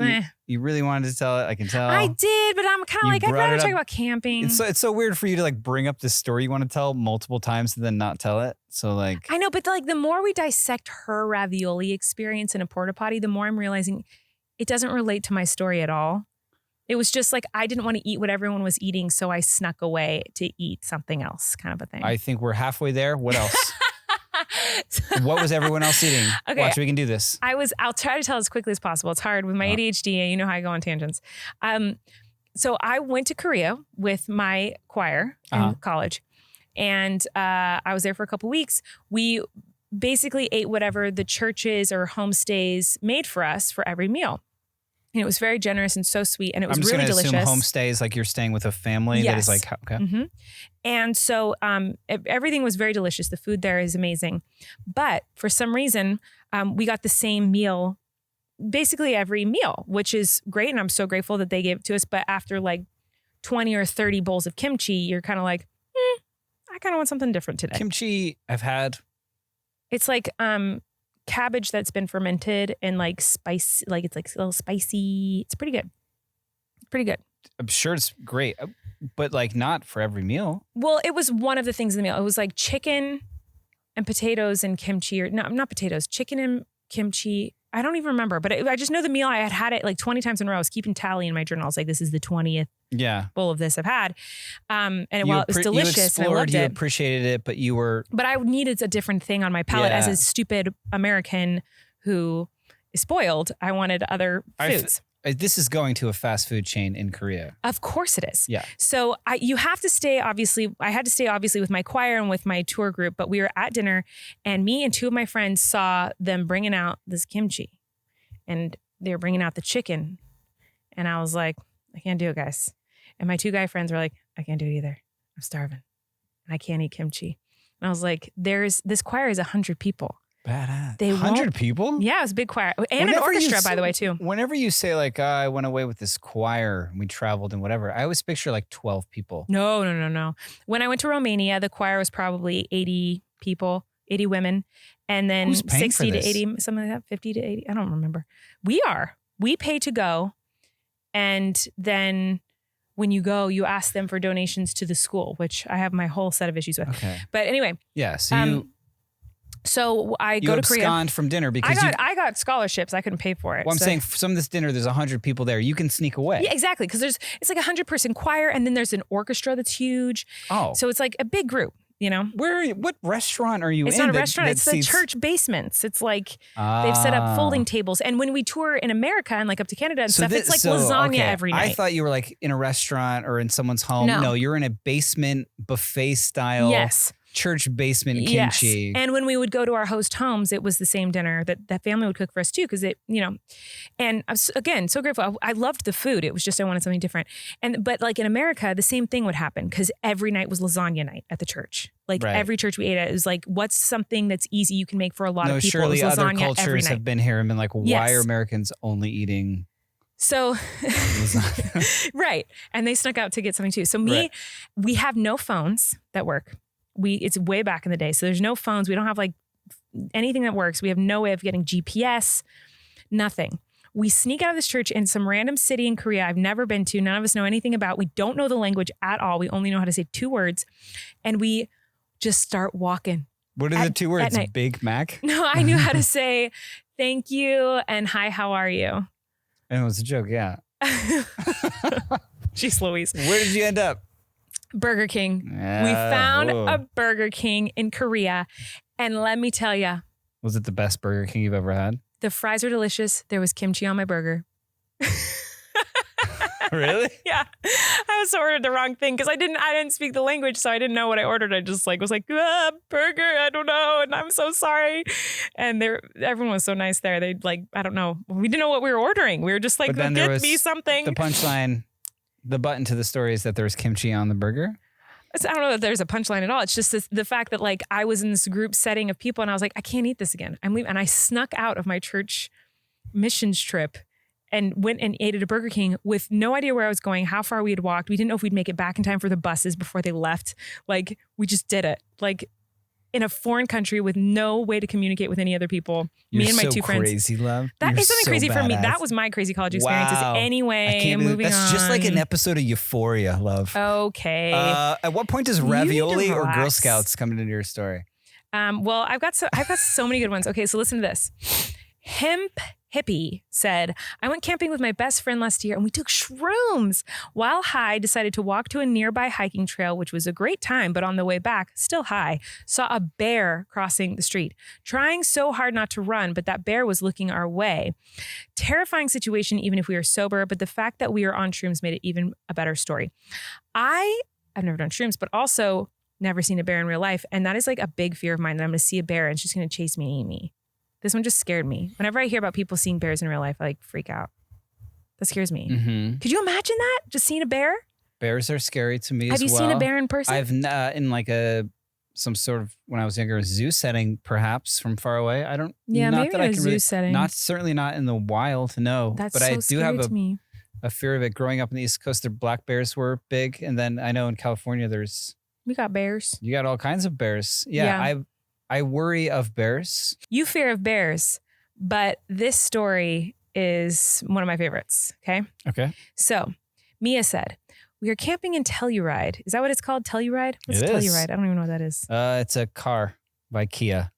S2: You really wanted to tell it. I can tell.
S3: I did, but I'm kind of like, I'd rather talk about camping.
S2: It's so weird for you to like bring up this story you want to tell multiple times and then not tell it. So like,
S3: I know, but like the more we dissect her ravioli experience in a porta potty, the more I'm realizing it doesn't relate to my story at all. It was just like I didn't want to eat what everyone was eating, so I snuck away to eat something else, kind of a thing.
S2: I think we're halfway there. What else? What was everyone else eating?
S3: Okay.
S2: Watch, we can do this.
S3: I'll try to tell as quickly as possible. It's hard with my ADHD. You know how I go on tangents. So I went to Korea with my choir in college, and I was there for a couple weeks. We basically ate whatever the churches or homestays made for us for every meal. And it was very generous and so sweet, and it was really delicious.
S2: I'm just going to assume homestays, like you're staying with a family that is like, okay.
S3: Mm-hmm. And so everything was very delicious. The food there is amazing. But for some reason, we got the same meal basically every meal, which is great. And I'm so grateful that they gave it to us. But after like 20 or 30 bowls of kimchi, you're kind of like, I kind of want something different today.
S2: Kimchi I've had.
S3: It's like cabbage that's been fermented and like spice, like it's like a little spicy. It's pretty good. Pretty good.
S2: I'm sure it's great, but like not for every meal.
S3: Well, it was one of the things in the meal. It was like chicken and potatoes and kimchi, or no, not potatoes, chicken and kimchi. I don't even remember, but I just know the meal. I had it like 20 times in a row. I was keeping tally in my journal. I was like, this is the 20th bowl of this I've had. And while it was delicious and I loved it.
S2: You appreciated it, but you were...
S3: But I needed a different thing on my palate as a stupid American who is spoiled. I wanted other foods.
S2: This is going to a fast food chain in Korea.
S3: Of course it is.
S2: Yeah.
S3: So you have to stay, obviously. I had to stay, obviously, with my choir and with my tour group. But we were at dinner, and me and two of my friends saw them bringing out this kimchi. And they were bringing out the chicken. And I was like, I can't do it, guys. And my two guy friends were like, I can't do it either. I'm starving. And I can't eat kimchi. And I was like, this choir is 100 people.
S2: Badass. 100 people?
S3: Yeah, it was a big choir. And an orchestra, by the way, too.
S2: Whenever you say like, I went away with this choir, we traveled and whatever, I always picture like 12 people.
S3: No. When I went to Romania, the choir was probably 80 people, 80 women. And then 60 to 80, something like that, 50 to 80. I don't remember. We pay to go. And then when you go, you ask them for donations to the school, which I have my whole set of issues with. Okay. But anyway.
S2: Yeah.
S3: So I go to Korea.
S2: You abscond from dinner because
S3: I got scholarships. I couldn't pay for it.
S2: Well, I'm saying for some of this dinner, there's 100 people there. You can sneak away.
S3: Yeah, exactly. Because it's like 100-person choir, and then there's an orchestra that's huge. Oh. So it's like a big group, you know?
S2: What restaurant are you in?
S3: It's not a restaurant. It's the church basements. It's like they've set up folding tables. And when we tour in America and like up to Canada and stuff, it's like lasagna every night.
S2: I thought you were like in a restaurant or in someone's home. No, you're in a basement buffet style.
S3: Yes.
S2: Church basement kimchi.
S3: Yes. And when we would go to our host homes, it was the same dinner that family would cook for us too. Cause it, you know, and I was, again, so grateful. I loved the food. It was just, I wanted something different. But like in America, the same thing would happen because every night was lasagna night at the church. Like every church we ate at, it was like, what's something that's easy you can make for a lot of people?
S2: Surely other cultures have been here and been like, why are Americans only eating?
S3: So, right. And they snuck out to get something too. So we have no phones that work. It's way back in the day. So there's no phones. We don't have like anything that works. We have no way of getting GPS, nothing. We sneak out of this church in some random city in Korea I've never been to. None of us know anything about. We don't know the language at all. We only know how to say 2 words. And we just start walking.
S2: What are the 2 words? Big Mac?
S3: No, I knew how to say thank you and hi, how are you?
S2: And it was a joke, yeah.
S3: Jeez Louise.
S2: Where did you end up?
S3: Burger King. We found a Burger King in Korea. And let me tell you.
S2: Was it the best Burger King you've ever had?
S3: The fries are delicious. There was kimchi on my burger.
S2: Really?
S3: Yeah. I also ordered the wrong thing because I didn't speak the language, so I didn't know what I ordered. I just was like, burger, I don't know, and I'm so sorry. And everyone was so nice there. They I don't know. We didn't know what we were ordering. We were just like, get me something.
S2: The punchline, the button to the story is that there was kimchi on the burger.
S3: I don't know that there's a punchline at all. It's just the fact that like I was in this group setting of people and I was like, I can't eat this again. I'm leaving. And I snuck out of my church missions trip and went and ate at a Burger King with no idea where I was going, how far we had walked. We didn't know if we'd make it back in time for the buses before they left. Like we just did it. Like in a foreign country with no way to communicate with any other people. Me and my two friends.
S2: Crazy, love.
S3: That isn't crazy for me. That was my crazy college experiences.
S2: Wow.
S3: Anyway, moving on.
S2: That's just like an episode of Euphoria, love.
S3: Okay.
S2: At what point does ravioli or Girl Scouts come into your story?
S3: Well, I've got so many good ones. Okay, so listen to this. Hemp Hippie said, I went camping with my best friend last year and we took shrooms. While high, decided to walk to a nearby hiking trail, which was a great time, but on the way back, still high, saw a bear crossing the street. Trying so hard not to run, but that bear was looking our way. Terrifying situation, even if we were sober, but the fact that we were on shrooms made it even a better story. I've never done shrooms, but also never seen a bear in real life. And that is like a big fear of mine, that I'm going to see a bear and it's just going to chase me and eat me. This one just scared me. Whenever I hear about people seeing bears in real life, I like freak out. That scares me.
S2: Mm-hmm.
S3: Could you imagine that? Just seeing a bear?
S2: Bears are scary to me as well.
S3: Have you seen a bear in person?
S2: I've in like some sort of, when I was younger, zoo setting, perhaps from far away. I don't.
S3: Yeah,
S2: not
S3: maybe
S2: that
S3: in
S2: I
S3: a
S2: can
S3: zoo
S2: really,
S3: setting.
S2: certainly not in the wild. No,
S3: That's
S2: but
S3: so
S2: I do
S3: scary
S2: have
S3: to me.
S2: a fear of it. Growing up in the East Coast, the black bears were big, and then I know in California
S3: We got bears.
S2: you got all kinds of bears. Yeah. I worry of bears.
S3: You fear of bears, but this story is one of my favorites. Okay.
S2: Okay.
S3: So Mia said, we are camping in Telluride. Is that what it's called? Telluride? What's
S2: It is.
S3: Telluride? I don't even know what that is.
S2: It's a car by Kia.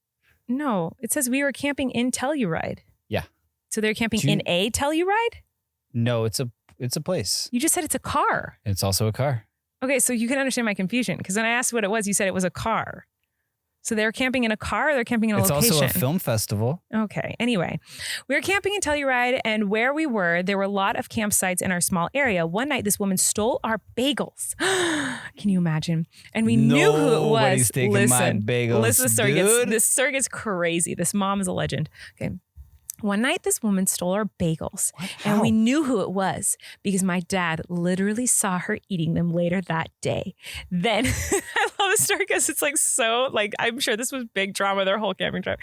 S3: No, it says we were camping in Telluride.
S2: Yeah.
S3: So they're camping
S2: Do you-
S3: in a Telluride?
S2: No, it's a place.
S3: You just said it's a car.
S2: It's also a car.
S3: Okay, so you can understand my confusion because when I asked what it was, you said it was a car. So they're camping in a car or they're camping in a location?
S2: It's also a film festival.
S3: Okay. Anyway, we were camping in Telluride, and where we were, there were a lot of campsites in our small area. One night, this woman stole our bagels. Can you imagine? And we knew who it was.
S2: Nobody's taking my bagels,
S3: listen,
S2: dude.
S3: this story gets crazy. This mom is a legend. Okay. One night, this woman stole our bagels, and we knew who it was because my dad literally saw her eating them later that day. Then, I love the story because it's like so, like, I'm sure this was big drama, their whole camping trip.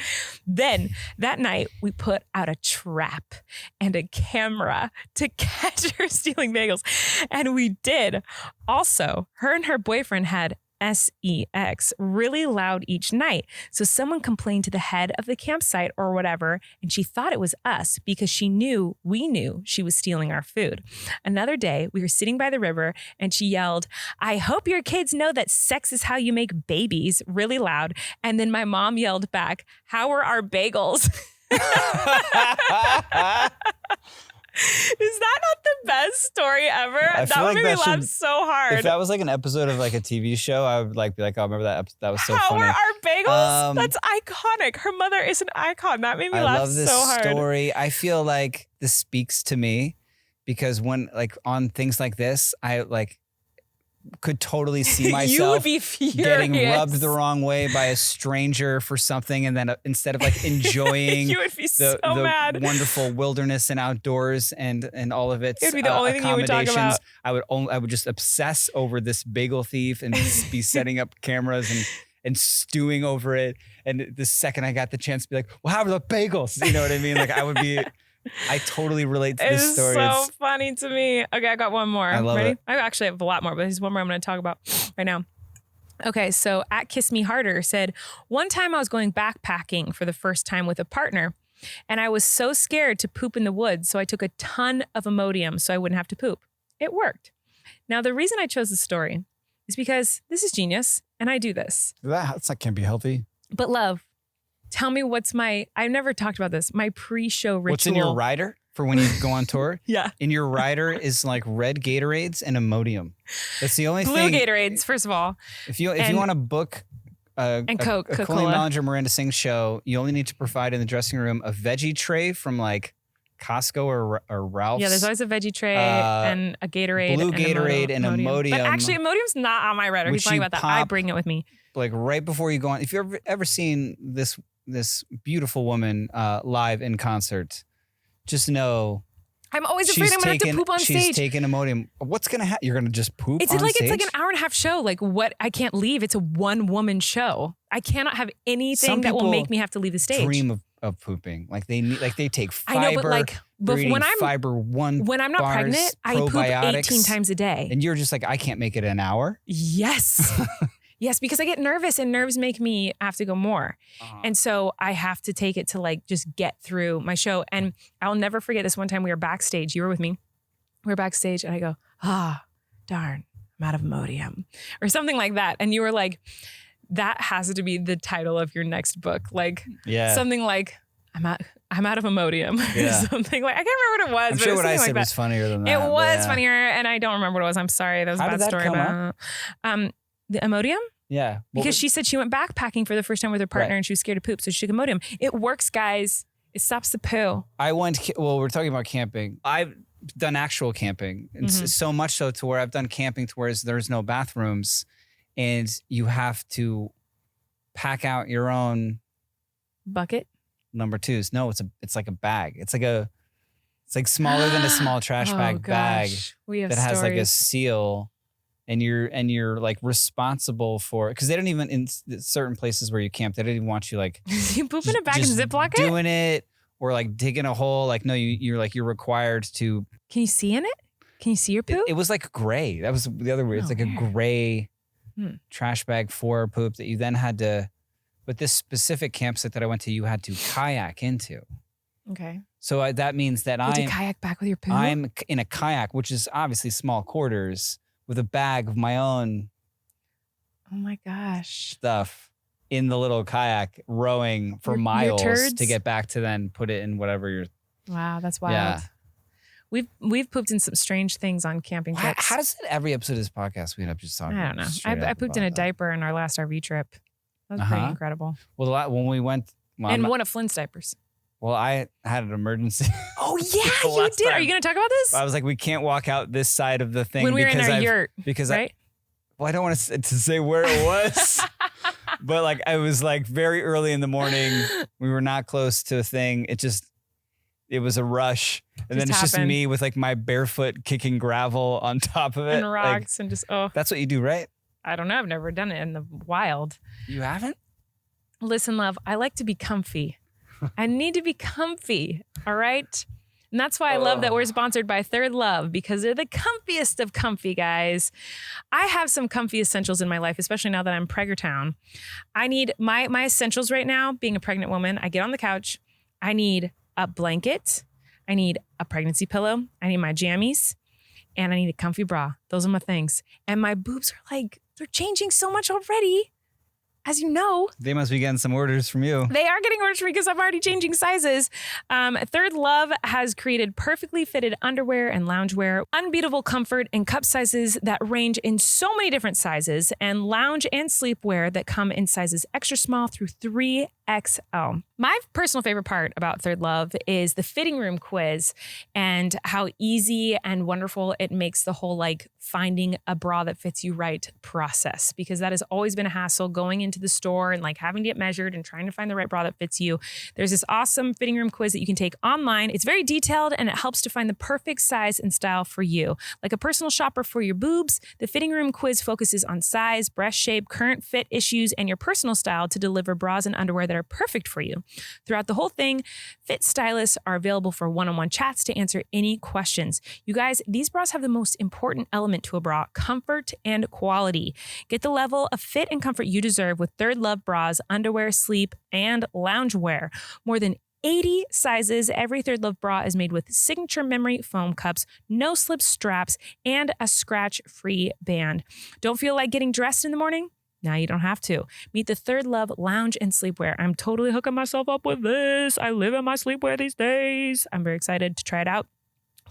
S3: Then, that night, we put out a trap and a camera to catch her stealing bagels, and we did. Also, her and her boyfriend had sex really loud each night. So someone complained to the head of the campsite or whatever, and she thought it was us because we knew she was stealing our food. Another day, we were sitting by the river and she yelled, I hope your kids know that sex is how you make babies, really loud. And then my mom yelled back, how are our bagels? Is that not the best story ever? That would make me laugh so hard.
S2: If that was like an episode of like a TV show, I would like be like, oh, remember that episode? That was so
S3: How
S2: funny.
S3: are our bagels? That's iconic. Her mother is an icon. That made me laugh
S2: I love this
S3: so hard.
S2: story. I feel like this speaks to me because when like on things like this, I like could totally see myself
S3: You would be furious.
S2: getting rubbed the wrong way by a stranger for something, and then instead of like enjoying
S3: You would be
S2: the
S3: so mad.
S2: wonderful wilderness and outdoors and all of its
S3: It would be the only thing you would talk
S2: accommodations,
S3: about.
S2: I would just obsess over this bagel thief and be setting up cameras and stewing over it. And the second I got the chance to be like, well, how are the bagels? You know what I mean? Like I totally relate to this story.
S3: It's so funny to me. Okay, I got one more.
S2: I love
S3: Ready?
S2: it.
S3: I actually have a lot more, but there's one more I'm going to talk about right now. Okay, so at Kiss Me Harder said, one time I was going backpacking for the first time with a partner, and I was so scared to poop in the woods, so I took a ton of Imodium so I wouldn't have to poop. It worked. Now, the reason I chose the story is because this is genius, and I do this.
S2: That can't be healthy.
S3: But love, tell me I've never talked about this, my pre-show ritual.
S2: What's in your rider for when you go on tour?
S3: Yeah.
S2: In your rider is like red Gatorades and Imodium. That's the only
S3: Blue
S2: thing.
S3: Gatorades, first of all.
S2: If you want to book a
S3: Coca-Cola.
S2: Colleen Ballinger Miranda Sings show, you only need to provide in the dressing room a veggie tray from like Costco or Ralph's.
S3: Yeah, there's always a veggie tray and a Gatorade.
S2: Blue Gatorade and Imodium.
S3: But actually, Imodium's not on my rider. He's talking about that. I bring it with me.
S2: Like right before you go on. If you've ever seen this beautiful woman live in concert, just know
S3: I'm always afraid I'm going to have to poop on stage.
S2: She's taking Imodium. What's going to happen? You're going to just poop on stage?
S3: It's like an hour and a half show. Like what? I can't leave. It's a one-woman show. I cannot have anything that will make me have to leave the stage.
S2: Dream of pooping. Like they take fiber.
S3: I know, but like when I'm not
S2: bars,
S3: pregnant, I poop 18 times a day.
S2: And you're just like, I can't make it an hour.
S3: Yes. Yes, because I get nervous and nerves make me have to go more. And so I have to take it to like just get through my show. And I'll never forget this one time we were backstage. You were with me. We were backstage and I go, darn, I'm out of Imodium or something like that. And you were like, that has to be the title of your next book. Like something like, I'm out of Imodium or something like, I can't remember what it was.
S2: I'm sure what I said was funnier than that.
S3: It was funnier and I don't remember what it was. I'm sorry. That was a bad story about the Imodium?
S2: Yeah.
S3: Because she said she went backpacking for the first time with her partner and she was scared to poop. So she took Imodium. It works, guys. It stops the poo.
S2: We're talking about camping. I've done actual camping. And so much so to where I've done camping to where there's no bathrooms and you have to pack out your own
S3: bucket.
S2: Number twos. No, it's like a bag. It's like smaller than a small trash bag
S3: we have
S2: that has like a seal. And you're like responsible for, because they don't even, in certain places where you camp, they don't even want you like
S3: you poop in a bag and Ziploc it?
S2: Doing it or like digging a hole. Like, no, you're required to.
S3: Can you see in it? Can you see your poop?
S2: It was like gray. That was the other weird. It's like a gray trash bag for poop that you then had to, but this specific campsite that I went to, you had to kayak into.
S3: Okay.
S2: So that means that
S3: you had to kayak back with your poop?
S2: I'm in a kayak, which is obviously small quarters, with a bag of my own stuff in the little kayak, rowing for miles to get back to then put it in whatever you're.
S3: Wow, that's wild. Yeah. We've pooped in some strange things on camping trips.
S2: How does it every episode of this podcast we end up just talking?
S3: I don't know. I pooped in a diaper in our last RV trip. That was pretty incredible.
S2: Well, when we went.
S3: And one of Flynn's diapers.
S2: Well, I had an emergency.
S3: Oh, yeah, you did. Are you going to talk about this?
S2: I was like, we can't walk out this side of the thing.
S3: When we were in our yurt,
S2: right? I don't want to say where it was. But like, I was like very early in the morning. We were not close to a thing. It was a rush. And then it's just me with like my barefoot kicking gravel on top of it.
S3: And rocks and just,
S2: That's what you do, right?
S3: I don't know. I've never done it in the wild.
S2: You haven't?
S3: Listen, love, I like to be comfy. I need to be comfy, all right? And that's why I love that we're sponsored by Third Love, because they're the comfiest of comfy, guys. I have some comfy essentials in my life, especially now that I'm Preggertown. I need my essentials right now, being a pregnant woman. I get on the couch. I need a blanket. I need a pregnancy pillow. I need my jammies. And I need a comfy bra. Those are my things. And my boobs are like, they're changing so much already. As you know.
S2: They must be getting some orders from you.
S3: They are getting orders from me because I'm already changing sizes. Third Love has created perfectly fitted underwear and loungewear, unbeatable comfort and cup sizes that range in so many different sizes, and lounge and sleepwear that come in sizes extra small through 3XL. My personal favorite part about Third Love is the fitting room quiz and how easy and wonderful it makes the whole like finding a bra that fits you right process, because that has always been a hassle going into the store and like having to get measured and trying to find the right bra that fits you. There's this awesome fitting room quiz that you can take online. It's very detailed and it helps to find the perfect size and style for you. Like a personal shopper for your boobs, the fitting room quiz focuses on size, breast shape, current fit issues, and your personal style to deliver bras and underwear that are perfect for you. Throughout the whole thing, fit stylists are available for one-on-one chats to answer any questions. You guys, these bras have the most important element to a bra: comfort and quality. Get the level of fit and comfort you deserve with Third Love bras, underwear, sleep, and loungewear. More than 80 sizes. Every Third Love bra is made with signature memory foam cups, no slip straps, and a scratch-free band. Don't feel like getting dressed in the morning? Now you don't have to. Meet the Third Love lounge and sleepwear. I'm totally hooking myself up with this. I live in my sleepwear these days. I'm very excited to try it out.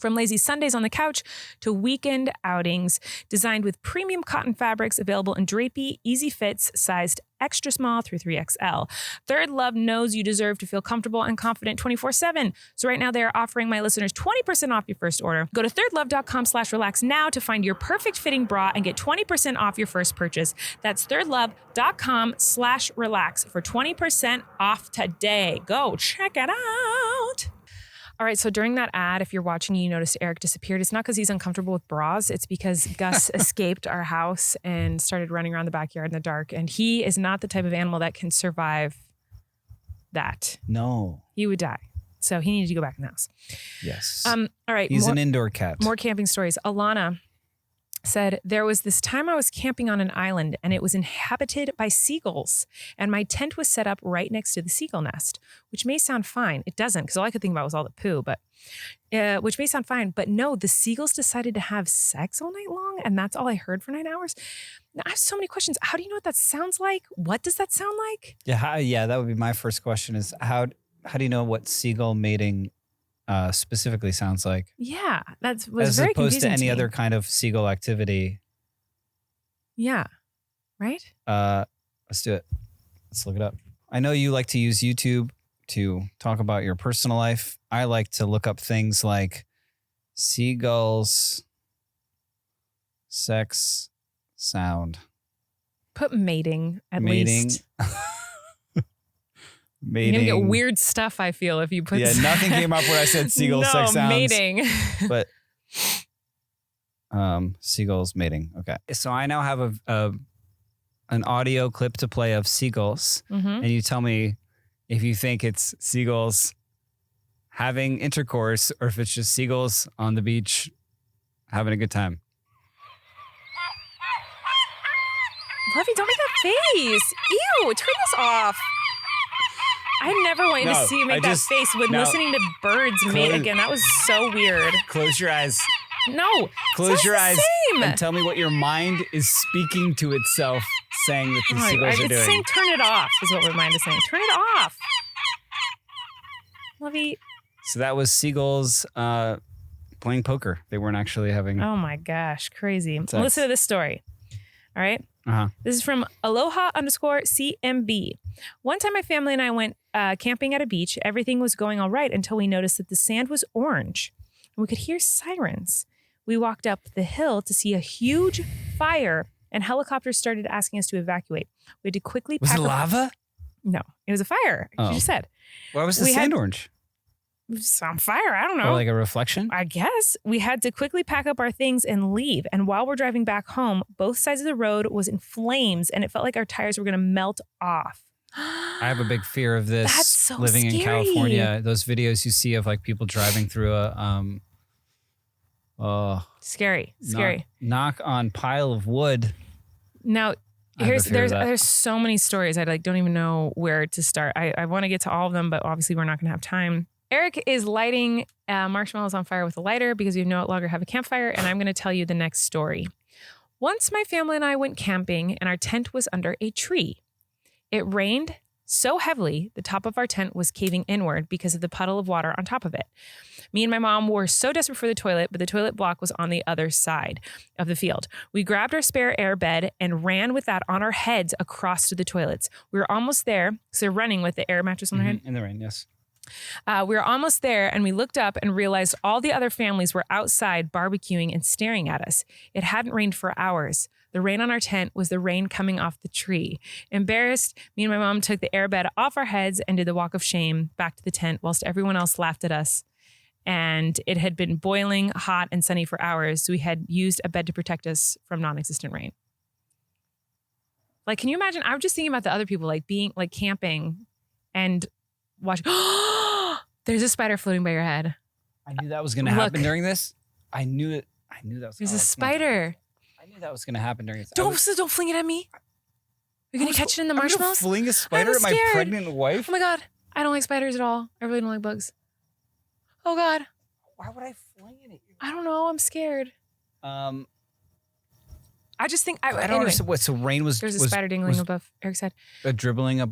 S3: From lazy Sundays on the couch to weekend outings, designed with premium cotton fabrics available in drapey, easy fits, sized extra small through 3XL. Third Love knows you deserve to feel comfortable and confident 24/7. So right now they are offering my listeners 20% off your first order. Go to thirdlove.com/relax now to find your perfect fitting bra and get 20% off your first purchase. That's thirdlove.com/relax for 20% off today. Go check it out. All right. So during that ad, if you're watching, you notice Erik disappeared. It's not because he's uncomfortable with bras. It's because Gus escaped our house and started running around the backyard in the dark. And he is not the type of animal that can survive that.
S2: No.
S3: He would die. So he needed to go back in the house.
S2: Yes.
S3: All right.
S2: He's an indoor cat.
S3: More camping stories. Alana said, there was this time I was camping on an island and it was inhabited by seagulls. And my tent was set up right next to the seagull nest, which may sound fine. It doesn't, because all I could think about was all the poo, but which may sound fine. But no, the seagulls decided to have sex all night long. And that's all I heard for 9 hours. Now, I have so many questions. How do you know what that sounds like? What does that sound like?
S2: Yeah, that would be my first question is how do you know what seagull mating specifically sounds like?
S3: Yeah, was
S2: as
S3: very
S2: opposed to
S3: confusing
S2: any
S3: me.
S2: other kind of seagull activity.
S3: Yeah, right?
S2: Let's do it. Let's look it up. I know you like to use YouTube to talk about your personal life. I like to look up things like seagulls sex sound.
S3: Put mating at
S2: Mating.
S3: least.
S2: Mating.
S3: You're gonna get weird stuff, I feel, if you put.
S2: Yeah, nothing came up when I said seagull
S3: no,
S2: sex sounds.
S3: Mating.
S2: But seagulls mating. Okay. So I now have an audio clip to play of seagulls, and you tell me if you think it's seagulls having intercourse or if it's just seagulls on the beach having a good time.
S3: Lovey, don't make that face. Ew, turn this off. I never want you to see you make that face when listening to birds mate again. That was so weird.
S2: Close your eyes.
S3: No.
S2: Close your eyes
S3: same.
S2: and tell me what your mind is speaking to itself, saying that the seagulls are
S3: it's
S2: doing.
S3: saying turn it off is what my mind is saying. Turn it off. Lovey.
S2: So that was seagulls playing poker. They weren't actually having.
S3: Oh my gosh, crazy.
S2: Sex.
S3: Listen to this story. All right.
S2: Uh-huh.
S3: This is from Aloha_CMB. One time my family and I went camping at a beach. Everything was going all right until we noticed that the sand was orange. And we could hear sirens. We walked up the hill to see a huge fire and helicopters started asking us to evacuate. We had to quickly
S2: Was
S3: pack
S2: it lava?
S3: No, it was a fire.
S2: Oh.
S3: You just said.
S2: Why was the sand orange?
S3: It was on fire. I don't know.
S2: Or like a reflection?
S3: I guess. We had to quickly pack up our things and leave. And while we're driving back home, both sides of the road was in flames and it felt like our tires were going to melt off.
S2: I have a big fear of this.
S3: That's so
S2: living in
S3: scary.
S2: California. Those videos you see of like people driving through a
S3: Scary.
S2: knock on pile of wood.
S3: Now,
S2: I have a fear of that.
S3: there's so many stories. I don't even know where to start. I want to get to all of them, but obviously we're not going to have time. Erik is lighting marshmallows on fire with a lighter because we no longer have a campfire, and I'm going to tell you the next story. Once my family and I went camping, and our tent was under a tree. It rained so heavily, the top of our tent was caving inward because of the puddle of water on top of it. Me and my mom were so desperate for the toilet, but the toilet block was on the other side of the field. We grabbed our spare air bed and ran with that on our heads across to the toilets. We were almost there, so they're running with the air mattress on their head.
S2: In the rain, yes.
S3: We were almost there and we looked up and realized all the other families were outside barbecuing and staring at us. It hadn't rained for hours. The rain on our tent was the rain coming off the tree. Embarrassed, me and my mom took the airbed off our heads and did the walk of shame back to the tent whilst everyone else laughed at us. And it had been boiling hot and sunny for hours, so we had used a bed to protect us from non-existent rain. Like, can you imagine? I was just thinking about the other people, like being like camping and watching. There's a spider floating by your head.
S2: I knew that was going to happen during this. I knew it. I knew that was.
S3: There's a spider.
S2: I knew that was going to happen during this.
S3: Don't fling it at me. You're going to catch it in the marshmallows?
S2: I'm gonna fling a spider at my pregnant wife?
S3: Oh my God. I don't like spiders at all. I really don't like bugs. Oh God.
S2: Why would I fling it at you?
S3: I don't know. I'm scared. I just think.
S2: I don't
S3: anyway,
S2: understand what. So rain was.
S3: There's a spider dangling above Erik's head.
S2: Dribbling up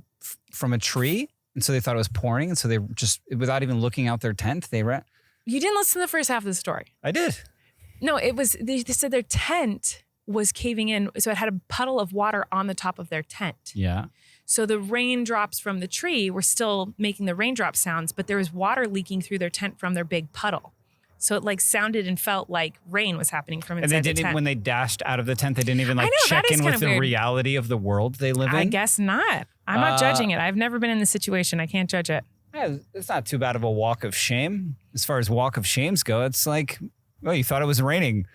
S2: from a tree. And so they thought it was pouring. And so they just, without even looking out their tent, they ran.
S3: You didn't listen to the first half of the story.
S2: I did.
S3: No, it was, they said their tent was caving in. So it had a puddle of water on the top of their tent.
S2: Yeah.
S3: So the raindrops from the tree were still making the raindrop sounds, but there was water leaking through their tent from their big puddle. So it like sounded and felt like rain was happening from inside
S2: and they
S3: the
S2: didn't,
S3: tent.
S2: when they dashed out of the tent, they didn't even like
S3: I know,
S2: check in with the
S3: weird.
S2: reality of the world they live in.
S3: I guess not. I'm not judging it. I've never been in this situation. I can't judge it.
S2: Yeah, it's not too bad of a walk of shame. As far as walk of shames go, it's like, oh, you thought it was raining.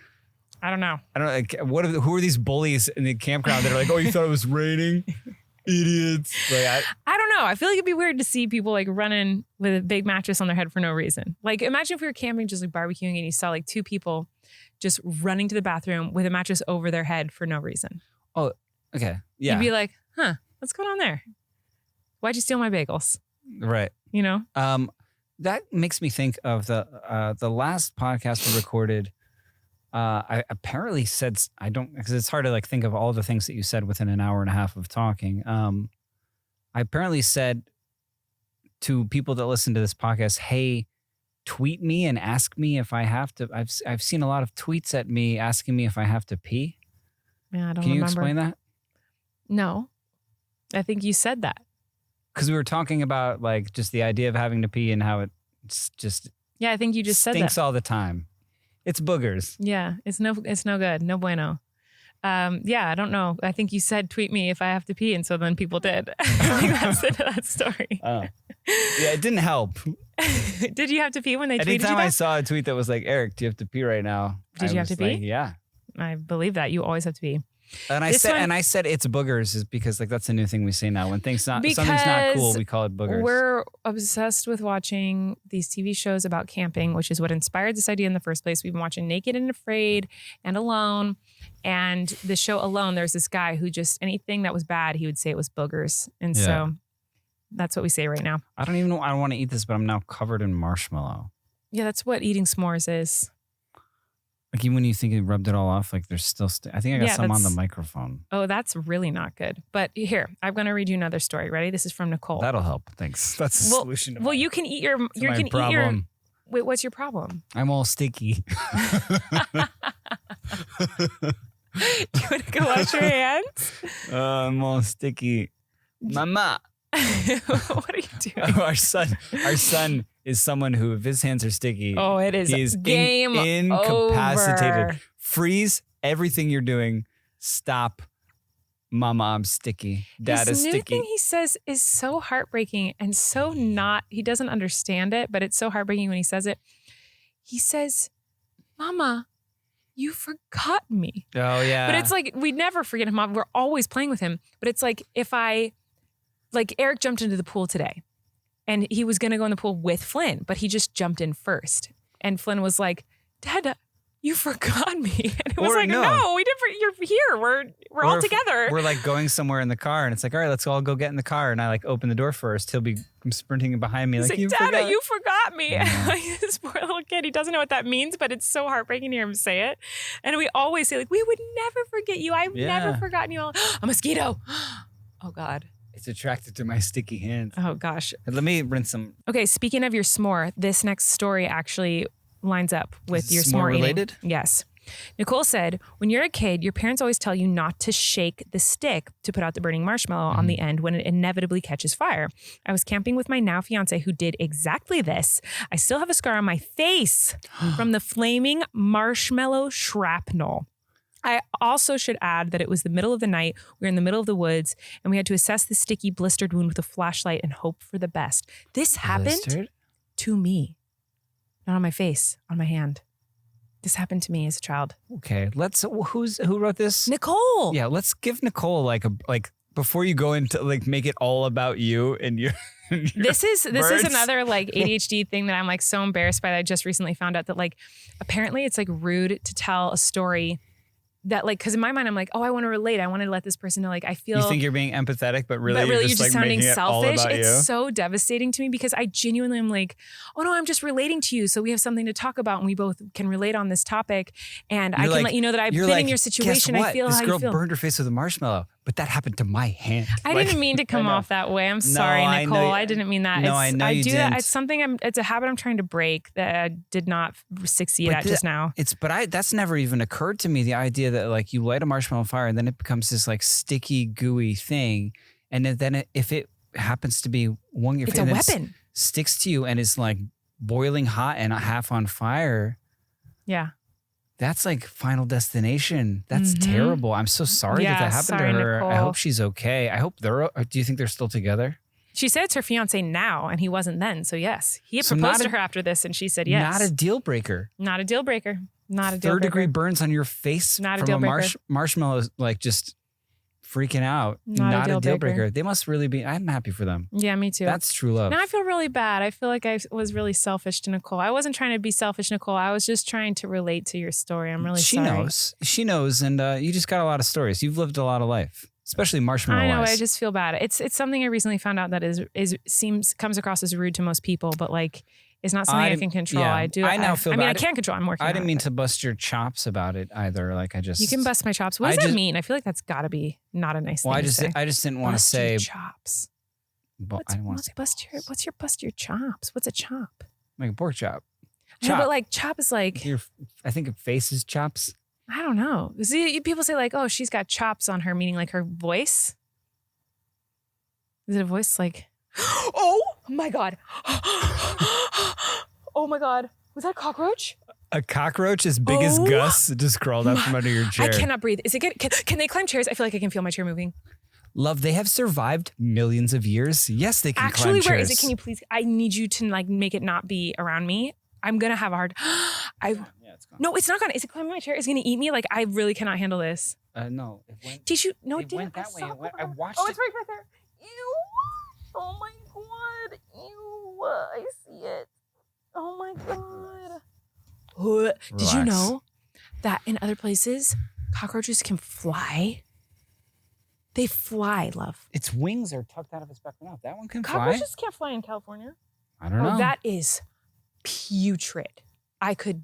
S3: I don't know.
S2: I don't like, who are these bullies in the campground that are like, oh, you thought it was raining? Idiots. Like,
S3: I don't know. I feel like it'd be weird to see people like running with a big mattress on their head for no reason. Like imagine if we were camping, just like barbecuing, and you saw like two people just running to the bathroom with a mattress over their head for no reason.
S2: oh, okay. Yeah.
S3: You'd be like, huh, what's going on there? Why'd you steal my bagels?
S2: Right.
S3: You know?
S2: That makes me think of the last podcast we recorded. I apparently said, I don't, because it's hard to like think of all the things that you said within an hour and a half of talking. I apparently said to people that listen to this podcast, hey, tweet me and ask me if I have to. I've seen a lot of tweets at me asking me if I have to pee.
S3: Yeah, I don't
S2: Can you
S3: remember.
S2: explain that?
S3: No. I think you said that.
S2: Because we were talking about like just the idea of having to pee and how it's just
S3: Yeah, I think you just said that.
S2: stinks all the time. It's boogers.
S3: Yeah, it's no good. No bueno. Yeah, I don't know. I think you said tweet me if I have to pee, and so then people did. I think that's the end of that story.
S2: Oh. Yeah, it didn't help.
S3: Did you have to pee when they tweeted you
S2: Anytime I
S3: that?
S2: saw a tweet that was like, Erik, do you have to pee right now?
S3: Did
S2: I
S3: you have
S2: was
S3: to pee?
S2: like, yeah.
S3: I believe that. You always have to pee.
S2: And
S3: This one-
S2: I said it's boogers is because like that's a new thing we say now. When something's not cool, we call it boogers.
S3: We're obsessed with watching these TV shows about camping, which is what inspired this idea in the first place. We've been watching Naked and Afraid and Alone. And the show Alone, there's this guy who just anything that was bad, he would say it was boogers. And so that's what we say right now.
S2: I don't even know. I don't want to eat this, but I'm now covered in marshmallow.
S3: Yeah, that's what eating s'mores is.
S2: Like even when you think you rubbed it all off, like there's still. I think I got
S3: Yeah,
S2: some on the
S3: that's-
S2: microphone.
S3: Oh, that's really not good. But here, I'm going to read you another story. Ready? This is from Nicole.
S2: That'll help. Thanks. That's the solution. To
S3: Well, you can eat your.
S2: my
S3: You can eat your.
S2: problem.
S3: Wait, what's your problem?
S2: I'm all sticky.
S3: You want to go wash your hands?
S2: I'm all sticky. Mama.
S3: What are you doing?
S2: Our son is someone who, if his hands are sticky,
S3: Oh, it is
S2: he's
S3: game
S2: incapacitated.
S3: over.
S2: Freeze everything you're doing. Stop. Mama, I'm sticky. Dad
S3: This
S2: is
S3: new
S2: sticky.
S3: thing he says is so heartbreaking and so not. He doesn't understand it, but it's so heartbreaking when he says it. He says, "Mama, you forgot me."
S2: Oh yeah.
S3: But it's like we never forget him. Mom. We're always playing with him. But it's like if like Erik jumped into the pool today, and he was gonna go in the pool with Flynn, but he just jumped in first, and Flynn was like, "Dad, you forgot me," and it was
S2: Or
S3: like,
S2: no.
S3: "No, we didn't. You're here. We're all
S2: Or if
S3: together."
S2: We're like going somewhere in the car, and it's like, all right, let's all go get in the car. And I like open the door first. He'll be sprinting behind me
S3: He's
S2: like,
S3: like,
S2: you
S3: Dada,
S2: forgot.
S3: you forgot me.
S2: Yeah.
S3: Like, this poor little kid, he doesn't know what that means, but it's so heartbreaking to hear him say it. And we always say, like, we would never forget you. I've never
S2: Yeah.
S3: forgotten you all. A mosquito. Oh, God.
S2: It's attracted to my sticky hands.
S3: Oh, gosh.
S2: Let me rinse some.
S3: Okay, speaking of your s'more, this next story actually lines up with
S2: Is it
S3: your
S2: s'more
S3: s'more eating.
S2: related?
S3: Yes. Nicole said, when you're a kid, your parents always tell you not to shake the stick to put out the burning marshmallow on the end when it inevitably catches fire. I was camping with my now fiance who did exactly this. I still have a scar on my face from the flaming marshmallow shrapnel. I also should add that it was the middle of the night. We were in the middle of the woods and we had to assess the sticky blistered wound with a flashlight and hope for the best. This happened
S2: Blistered?
S3: to me, not on my face, on my hand. This happened to me as a child.
S2: Okay, who wrote this?
S3: Nicole.
S2: Yeah, let's give Nicole like before you go into like make it all about you and your.
S3: This is
S2: birds.
S3: another like ADHD thing that I'm like so embarrassed by that I just recently found out that like apparently it's like rude to tell a story that like, because in my mind I'm like, oh, I want to relate. I want to let this person know like I feel.
S2: You think you're being empathetic, but really
S3: you're
S2: just like
S3: sounding
S2: making it all
S3: selfish.
S2: about
S3: It's
S2: you.
S3: so devastating to me because I genuinely am like, oh no, I'm just relating to you. So we have something to talk about and we both can relate on this topic. And I
S2: You're
S3: can
S2: like-
S3: let you know that I've
S2: you're
S3: been
S2: like,
S3: in your
S2: guess
S3: situation.
S2: what?
S3: I feel
S2: this
S3: how
S2: girl
S3: you feel.
S2: burned her face with a marshmallow, but that happened to my hand.
S3: I
S2: Like,
S3: didn't mean to come
S2: I know.
S3: off that way. I'm sorry,
S2: I know
S3: Nicole.
S2: you-
S3: I didn't mean that.
S2: No, I know you
S3: do that.
S2: didn't.
S3: It's something. It's a habit I'm trying to break that I did not succeed
S2: But
S3: at just now.
S2: That's never even occurred to me. The idea that like you light a marshmallow on fire and then it becomes this like sticky, gooey thing, and then if it happens to be one,
S3: It's a weapon.
S2: sticks to you and is like boiling hot and half on fire.
S3: Yeah.
S2: That's like Final Destination. That's
S3: Mhm.
S2: terrible. I'm so sorry
S3: Yeah,
S2: that happened
S3: sorry,
S2: to her. I
S3: Nicole.
S2: hope she's okay. I hope do you think they're still together?
S3: She said it's her fiance now, and he wasn't then. So yes, he had
S2: So
S3: proposed
S2: not
S3: to
S2: a-
S3: her after this, and she said yes.
S2: Not a deal breaker.
S3: Not a deal breaker. Not a deal
S2: Third
S3: breaker.
S2: degree burns on your face
S3: Not a
S2: from
S3: deal
S2: a
S3: breaker.
S2: marshmallow, like just freaking out.
S3: Not a deal breaker.
S2: They must really be. I'm happy for them.
S3: Yeah, me too.
S2: That's true love.
S3: Now I feel really bad. I feel like I was really selfish to Nicole. I wasn't trying to be selfish, Nicole. I was just trying to relate to your story. I'm really
S2: she
S3: sorry.
S2: knows. She knows, and you just got a lot of stories. You've lived a lot of life, especially marshmallow.
S3: I know.
S2: wise.
S3: I just feel bad. It's something I recently found out that comes across as rude to most people, but like it's not something I can control.
S2: yeah.
S3: I
S2: now feel
S3: I mean,
S2: bad.
S3: I can't control. I'm working.
S2: I
S3: on
S2: didn't
S3: it,
S2: mean
S3: but-
S2: to bust your chops about it either. Like I just
S3: You can bust my chops. What does that mean? I feel like that's got to be not a nice
S2: Well,
S3: thing to say.
S2: I just didn't want to
S3: Bust
S2: say.
S3: your chops.
S2: Well, I didn't want to say
S3: What's your bust your chops? What's a chop?
S2: like a pork chop.
S3: No,
S2: Chop.
S3: but like chop is like
S2: I think it faces chops.
S3: I don't know. See, people say like, oh, she's got chops on her, meaning like her voice. Is it a voice like? Oh my god! Oh my god! Was that a cockroach?
S2: A cockroach as big as
S3: Oh
S2: Gus just crawled out from under your chair.
S3: I cannot breathe. Is it good? Can they climb chairs? I feel like I can feel my chair moving.
S2: Love, they have survived millions of years. Yes, they can
S3: Actually,
S2: climb
S3: where
S2: chairs.
S3: is it? Can you please? I need you to like make it not be around me. I'm gonna have a hard.
S2: Yeah, it's gone.
S3: No, it's not gonna. Is it climbing my chair? It's gonna eat me. Like I really cannot handle this.
S2: No, it went.
S3: Did you? No,
S2: It went that way. I watched
S3: Oh,
S2: it.
S3: it's right there. Ew. Oh my god. Ew. I see it. Oh my god. Did you
S2: Relax.
S3: know that in other places, cockroaches can fly? They fly, love.
S2: Its wings are tucked out of its back mouth. That one can fly.
S3: Cockroaches can't fly in California.
S2: I don't know.
S3: Oh, that is putrid. I could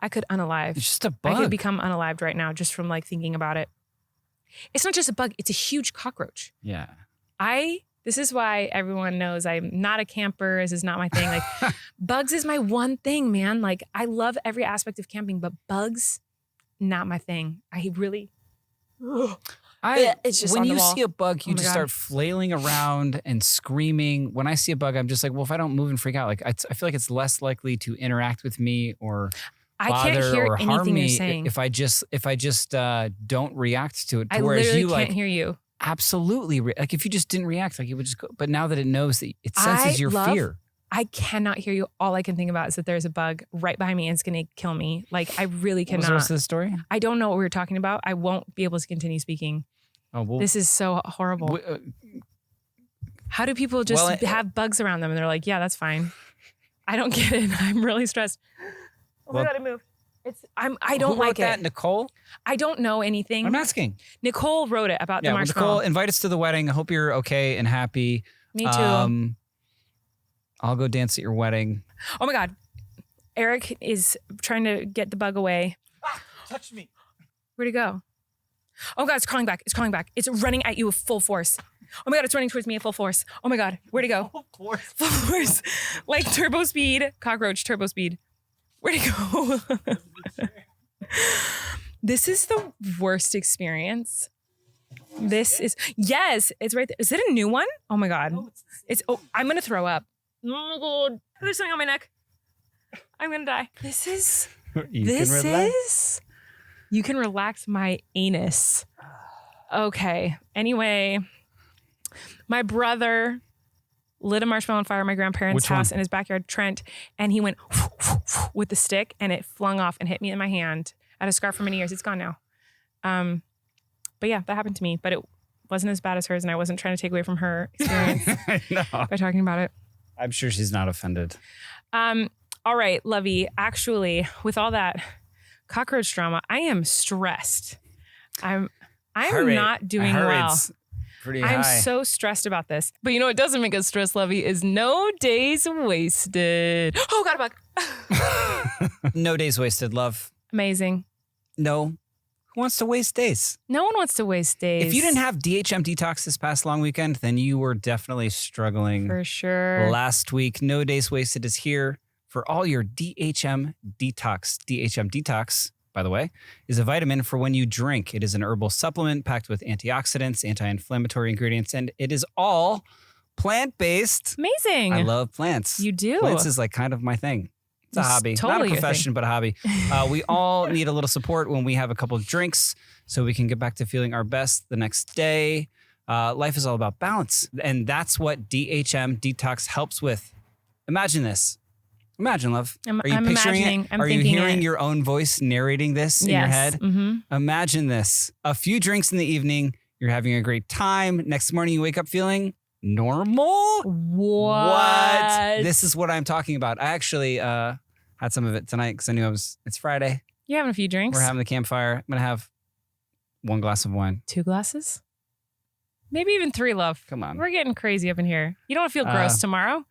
S3: unalive.
S2: It's just a bug.
S3: I could become unalived right now just from like thinking about it. It's not just a bug, it's a huge cockroach.
S2: Yeah.
S3: This is why everyone knows I'm not a camper. This is not my thing. Like bugs is my one thing, man. Like I love every aspect of camping, but bugs, not my thing. I really it's just
S2: when
S3: on the
S2: you
S3: wall.
S2: see a bug, you
S3: Oh my
S2: just
S3: God.
S2: start flailing around and screaming. When I see a bug, I'm just like, well, if I don't move and freak out, like I feel like it's less likely to interact with me or
S3: I
S2: bother
S3: can't hear
S2: or harm
S3: anything
S2: me
S3: you're saying.
S2: if I just don't react to it. To
S3: I
S2: whereas
S3: literally
S2: you
S3: can't
S2: like
S3: hear you.
S2: absolutely like if you just didn't react, like it would just go. But now that it knows that it senses your fear.
S3: I cannot hear you. All I can think about is that there's a bug right behind me and it's going to kill me. Like I really
S2: What was the
S3: cannot.
S2: rest of the story?
S3: I don't know what we were talking about. I won't be able to continue speaking.
S2: Oh, well,
S3: This is so horrible. How do people just
S2: Well,
S3: have bugs around them and they're like, yeah, that's fine. I don't get it. I'm really stressed. Oh
S2: Well,
S3: my God, it moved. I don't
S2: who
S3: like
S2: wrote that?
S3: it.
S2: Nicole?
S3: I don't know anything.
S2: I'm asking.
S3: Nicole wrote it about the
S2: Yeah, well,
S3: marshmallow.
S2: Nicole, invite us to the wedding. I hope you're okay and happy.
S3: Me too.
S2: I'll go dance at your wedding.
S3: Oh my God. Erik is trying to get the bug away.
S2: Touch me.
S3: Where'd it go? Oh God, it's crawling back. It's crawling back. It's running at you with full force. Oh my God, it's running towards me at full force. Oh my God, where'd it go? Full force. Like turbo speed. Cockroach, turbo speed. Where'd it go? This is the worst experience. Yes, it's right there. Is it a new one? Oh my God. I'm gonna throw up. Oh my God. There's something on my neck. I'm gonna die. You can relax my anus. Okay. Anyway, my brother lit a marshmallow on fire at my grandparents'
S2: Which
S3: house
S2: one?
S3: in his backyard, Trent, and he went with the stick and it flung off and hit me in my hand. I had a scar for many years. It's gone now. But yeah, that happened to me, but it wasn't as bad as hers and I wasn't trying to take away from her experience
S2: I know.
S3: by talking about it.
S2: I'm sure she's not offended.
S3: All right, Lovey, actually, with all that cockroach drama, I am stressed. I'm
S2: Heart rate-
S3: not doing
S2: heart
S3: well.
S2: rate's pretty high.
S3: I'm so stressed about this. But you know what doesn't make us stressed, Lovey, is no days wasted. Oh, got a bug.
S2: No days wasted, love.
S3: Amazing.
S2: No. Who wants to waste days?
S3: No one wants to waste days.
S2: If you didn't have DHM detox this past long weekend, then you were definitely struggling.
S3: For sure.
S2: Last week, No Days Wasted is here for all your DHM detox. DHM detox, by the way, is a vitamin for when you drink. It is an herbal supplement packed with antioxidants, anti-inflammatory ingredients, and it is all plant-based.
S3: Amazing.
S2: I love plants.
S3: You do.
S2: Plants is like kind of my thing. It's a
S3: It's
S2: hobby.
S3: totally
S2: Not
S3: your
S2: a
S3: thing.
S2: profession, but a hobby. We all need a little support when we have a couple of drinks so we can get back to feeling our best the next day. Life is all about balance. And that's what DHM Detox helps with. Imagine this. Imagine, love. Are you
S3: I'm
S2: picturing
S3: imagining.
S2: it? Are you hearing your own voice narrating this in your head?
S3: Mm-hmm.
S2: Imagine this. A few drinks in the evening. You're having a great time. Next morning, you wake up feeling normal.
S3: What?
S2: This is what I'm talking about. I actually had some of it tonight because I knew it's Friday.
S3: You're having a few drinks?
S2: We're having the campfire. I'm going to have 1 glass of wine.
S3: 2 glasses? Maybe even 3, love.
S2: Come on.
S3: We're getting crazy up in here. You don't feel gross tomorrow?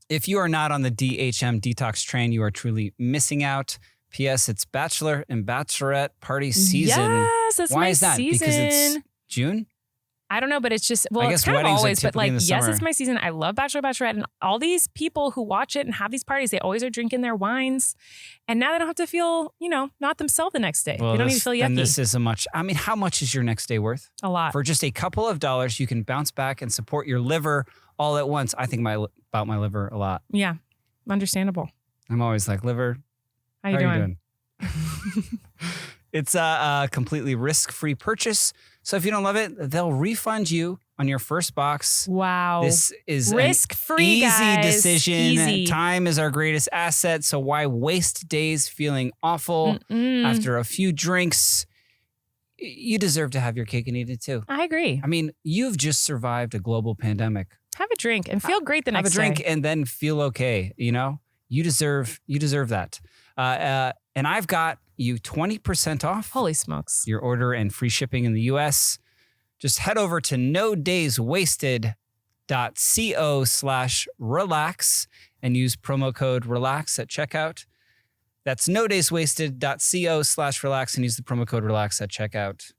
S2: If you are not on the DHM detox train, you are truly missing out. P.S. It's bachelor and bachelorette party season.
S3: Yes, that's
S2: Why
S3: my
S2: is that?
S3: season.
S2: Because it's June?
S3: I don't know, but it's just, well,
S2: I
S3: it's
S2: guess
S3: kind of
S2: weddings are
S3: always, but
S2: typically
S3: like,
S2: in the
S3: yes,
S2: summer.
S3: it's my season. I love Bachelor, Bachelorette, and all these people who watch it and have these parties, they always are drinking their wines. And now they don't have to feel, not themselves the next day.
S2: Well,
S3: they don't need to feel yucky.
S2: And this is how much is your next day worth?
S3: A lot.
S2: For just a couple of dollars, you can bounce back and support your liver all at once. I think about my liver a lot.
S3: Yeah, understandable.
S2: I'm always like, liver,
S3: How you doing?
S2: It's a completely risk-free purchase. So if you don't love it, they'll refund you on your first box.
S3: Wow.
S2: This is
S3: risk-free,
S2: easy
S3: guys.
S2: decision.
S3: Easy.
S2: Time is our greatest asset. So why waste days feeling awful after a few drinks? You deserve to have your cake and eat it too.
S3: I agree.
S2: I mean, you've just survived a global pandemic.
S3: Have a drink and feel great the next day.
S2: Have a drink and then feel okay. You deserve that. And I've got you 20% off.
S3: Holy smokes.
S2: Your order and free shipping in the US. Just head over to nodayswasted.co/relax and use promo code RELAX at checkout. That's nodayswasted.co/relax and use the promo code RELAX at checkout.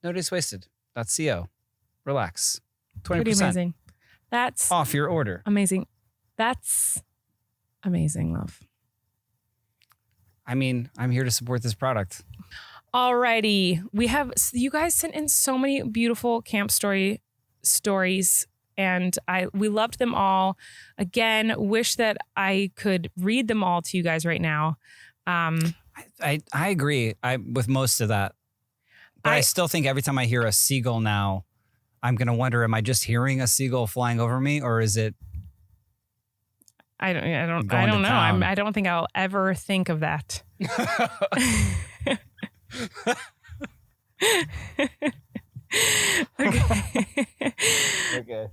S2: nodayswasted.co. Relax. 20%
S3: Pretty amazing. That's
S2: off your order.
S3: amazing. That's amazing, love.
S2: I mean, I'm here to support this product.
S3: Alrighty. You guys sent in so many beautiful camp stories and we loved them all. Again, wish that I could read them all to you guys right now.
S2: I agree with most of that. But I still think every time I hear a seagull now, I'm going to wonder, am I just hearing a seagull flying over me or is it?
S3: I don't know.
S2: Town?
S3: I don't think I'll ever think of that.
S2: Okay.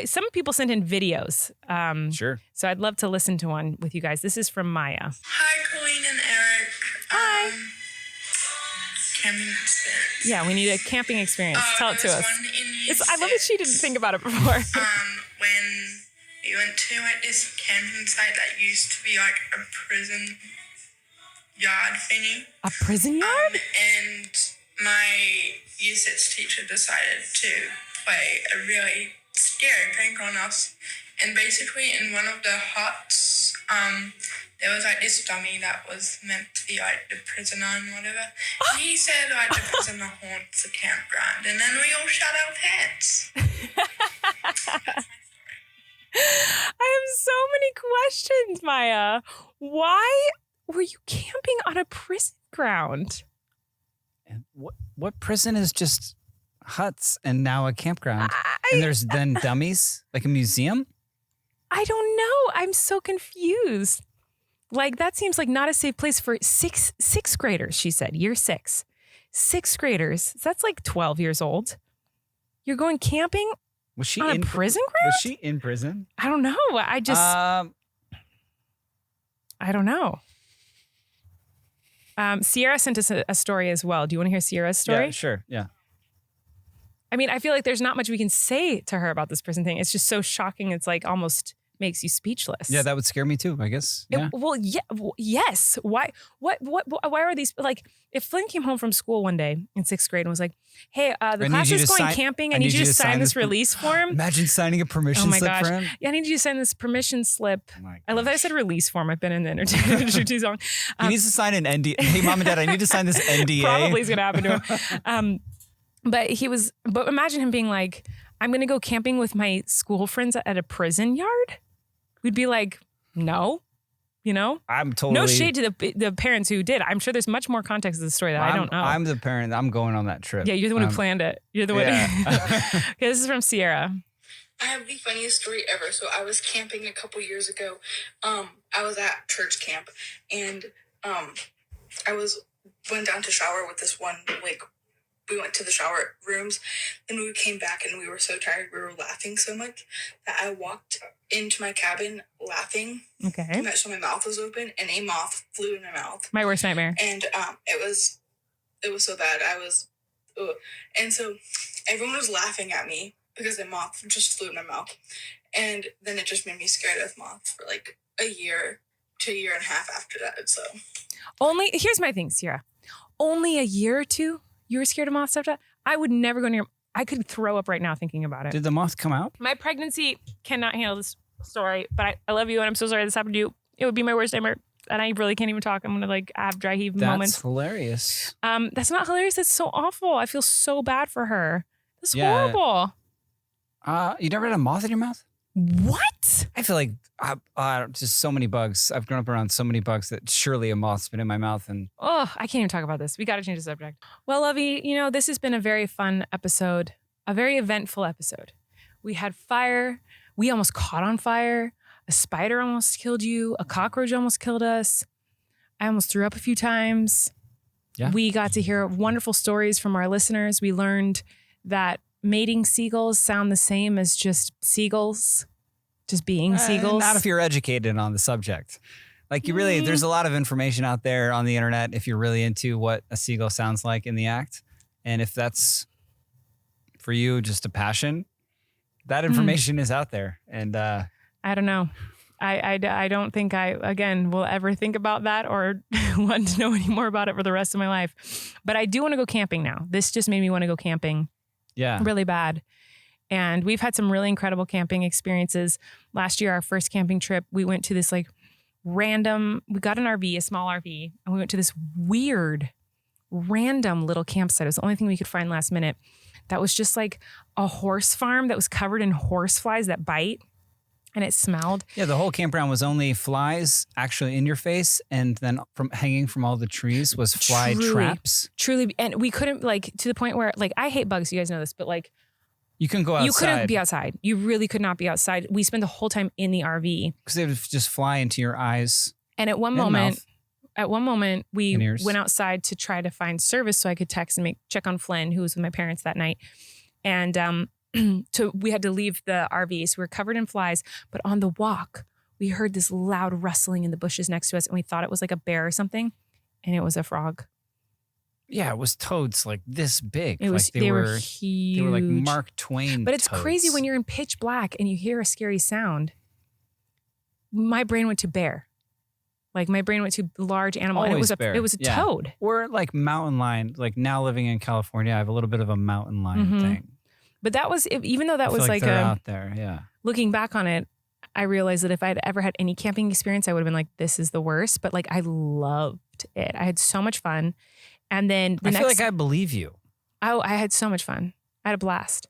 S3: Some people sent in videos.
S2: Sure.
S3: So I'd love to listen to one with you guys. This is from Maya.
S4: Hi, Colleen and Erik.
S3: Hi.
S4: Camping experience.
S3: Yeah, we need a camping experience. Tell it to
S4: There
S3: us.
S4: was one in year
S3: I love that she didn't think about it before.
S4: when we went to this camping site that used to be like a prison yard thingy.
S3: A prison yard?
S4: And my year 6 teacher decided to play a really scary prank on us. And basically in one of the huts, there was like this dummy that was meant to be like the prisoner and whatever. And he said like the prisoner haunts the campground. And then we all shut our pants.
S3: I have so many questions, Maya. Why were you camping on a prison ground?
S2: And what prison is just huts and now a campground? And there's then dummies, like a museum?
S3: I don't know. I'm so confused. Like, that seems like not a safe place for sixth graders, she said. Year 6. 6th graders. That's like 12 years old. You're going camping
S2: Was she
S3: on
S2: in
S3: a prison ground?
S2: Was she in prison?
S3: I don't know. I don't know. Sierra sent us a story as well. Do you want to hear Sierra's story?
S2: Yeah, sure. Yeah.
S3: I mean, I feel like there's not much we can say to her about this prison thing. It's just so shocking. It's like almost makes you speechless.
S2: Yeah, that would scare me too, I guess. Yeah.
S3: Yes. Why are these, like, if Flynn came home from school one day in 6th grade and was like, hey, the class is going camping. I need you to sign this release form.
S2: Imagine signing a permission slip for him.
S3: Yeah, I need you to sign this permission slip.
S2: Oh
S3: I love that I said release form. I've been in the industry too long.
S2: He needs to sign an NDA. Hey, mom and dad, I need to sign this NDA.
S3: Probably is going to happen to him. But imagine him being like, I'm going to go camping with my school friends at a prison yard. We'd be like, no, You know?
S2: I'm totally...
S3: No shade to the parents who did. I'm sure there's much more context to the story that I don't know.
S2: I'm the parent. I'm going on that trip.
S3: Yeah, you're the one who planned it. You're the one.
S2: Yeah.
S3: Okay, this is from Sierra.
S4: I have the funniest story ever. So I was camping a couple years ago. I was at church camp, and went down to shower with this one, like, we went to the shower rooms, then we came back and we were so tired, we were laughing so much that I walked into my cabin laughing.
S3: Okay.
S4: So my mouth was open and a moth flew in my mouth.
S3: My worst nightmare.
S4: And it was so bad. And so everyone was laughing at me because the moth just flew in my mouth. And then it just made me scared of moths for like a year to a year and a half after that. So
S3: Here's my thing, Sierra. Only a year or two you were scared of moths after that? I would never go near. I could throw up right now thinking about it.
S2: Did the moth come out?
S3: My pregnancy cannot handle this story, but I love you and I'm so sorry this happened to you. It would be my worst nightmare. And I really can't even talk. I'm going to have dry heave moments.
S2: That's hilarious.
S3: That's not hilarious. That's so awful. I feel so bad for her. That's horrible.
S2: You never had a moth in your mouth?
S3: What?
S2: I feel like just so many bugs. I've grown up around so many bugs that surely a moth's been in my mouth. And
S3: I can't even talk about this. We got to change the subject. Well, Lovey, this has been a very fun episode, a very eventful episode. We had fire. We almost caught on fire. A spider almost killed you. A cockroach almost killed us. I almost threw up a few times.
S2: Yeah.
S3: We got to hear wonderful stories from our listeners. We learned that mating seagulls sound the same as just seagulls, just being seagulls.
S2: Not if you're educated on the subject. Like there's a lot of information out there on the internet if you're really into what a seagull sounds like in the act. And if that's for you just a passion, that information is out there. And
S3: I don't know. I don't think I, again, will ever think about that or want to know any more about it for the rest of my life. But I do want to go camping now. This just made me want to go camping.
S2: Yeah.
S3: Really bad. And we've had some really incredible camping experiences. Last year, our first camping trip, we went to this we got an RV, a small RV, and we went to this weird, random little campsite. It was the only thing we could find last minute. That was just like a horse farm that was covered in horse flies that bite. And it smelled. Yeah,
S2: the whole campground was only flies actually in your face, and then hanging from all the trees was fly traps.
S3: Truly, and we couldn't to the point where I hate bugs. You guys know this, but
S2: you couldn't go outside.
S3: You couldn't be outside. You really could not be outside. We spent the whole time in the RV
S2: because they would just fly into your eyes.
S3: And at one moment, we went outside to try to find service so I could text and check on Flynn, who was with my parents that night, and we had to leave the RV, so we were covered in flies. But on the walk, we heard this loud rustling in the bushes next to us, and we thought it was like a bear or something, and it was a frog.
S2: Yeah, it was toads this big.
S3: It was. They were huge.
S2: They were like Mark Twain.
S3: But it's
S2: toads.
S3: crazy when you're in pitch black and you hear a scary sound. My brain went to bear. My brain went to large animal,
S2: Always
S3: and
S2: bear.
S3: It was a toad.
S2: Or mountain lion. Now living in California, I have a little bit of a mountain lion thing.
S3: But that was, even though that was
S2: they're out there, yeah.
S3: Looking back on it, I realized that if I'd ever had any camping experience, I would have been like, this is the worst. But I loved it. I had so much fun. And then
S2: I feel like I believe you.
S3: I had so much fun. I had a blast.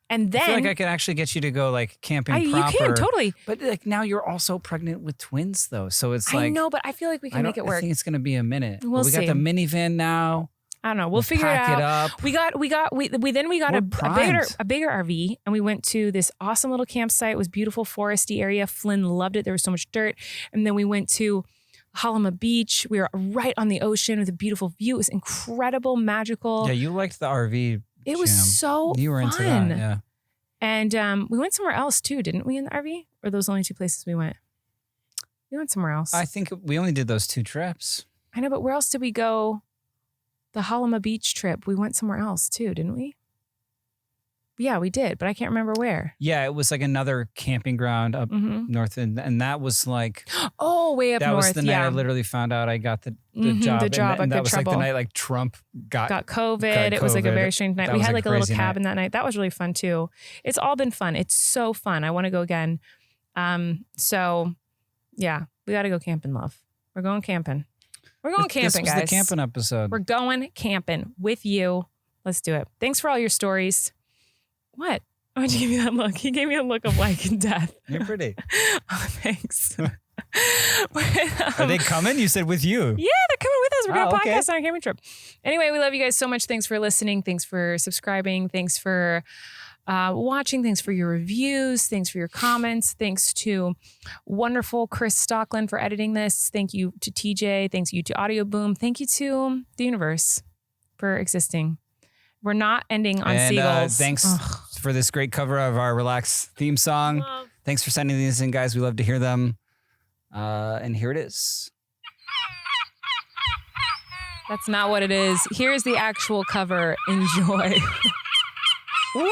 S3: And then
S2: I feel like I could actually get you to go camping proper.
S3: You can, totally.
S2: But now you're also pregnant with twins though. So it's
S3: I know, but I feel like we can make it work.
S2: I think it's going to be a minute.
S3: We'll
S2: see. We got the minivan now.
S3: I don't know. We'll figure it out.
S2: Pack it up.
S3: We got a bigger RV, and we went to this awesome little campsite. It was beautiful foresty area. Flynn loved it. There was so much dirt. And then we went to Halima Beach. We were right on the ocean with a beautiful view. It was incredible, magical.
S2: Yeah, you liked the RV.
S3: It was so
S2: You were
S3: fun.
S2: into that, yeah.
S3: And we went somewhere else too, didn't we, in the RV? Or those only two places we went? We went somewhere else.
S2: I think we only did those 2 trips.
S3: I know, but where else did we go? The Halima Beach trip, we went somewhere else too, didn't we? Yeah, we did, but I can't remember where.
S2: Yeah, it was another camping ground up north, and that was
S3: way up north.
S2: That was the night I literally found out I got the job.
S3: The job,
S2: and that was
S3: trouble.
S2: The night Trump got
S3: COVID. It was a very strange night. We had a little cabin that night. That was really fun too. It's all been fun. It's so fun. I want to go again. So yeah, we got to go camping, love. We're going camping. We're going camping, guys.
S2: This was the camping episode.
S3: We're going camping with you. Let's do it. Thanks for all your stories. What? Why'd you give me that look? He gave me a look of death.
S2: You're pretty.
S3: Oh, thanks.
S2: Are they coming? You said with you.
S3: Yeah, they're coming with us. We're going to
S2: okay.
S3: podcast on our camping trip. Anyway, we love you guys so much. Thanks for listening. Thanks for subscribing. Thanks for watching. Thanks for your reviews. Thanks for your comments. Thanks to wonderful Chris Stockland for editing this. Thank you to TJ. Thanks you to Audio Boom. Thank you to the universe for existing. We're not ending on seagulls.
S2: Thanks for this great cover of our Relax theme song. Thanks for sending these in, guys. We love to hear them. And here it is.
S3: That's not what it is. Here's the actual cover. Enjoy.
S2: Woo!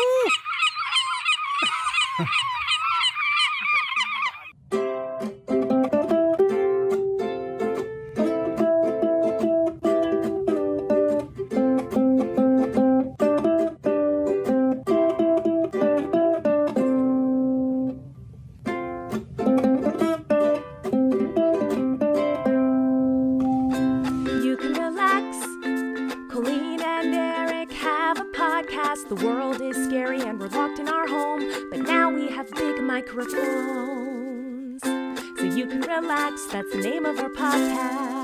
S1: You can relax. Colleen and Erik have a podcast. The world is scary and we're locked in our home. But now we have big microphones. So you can relax. That's the name of our podcast.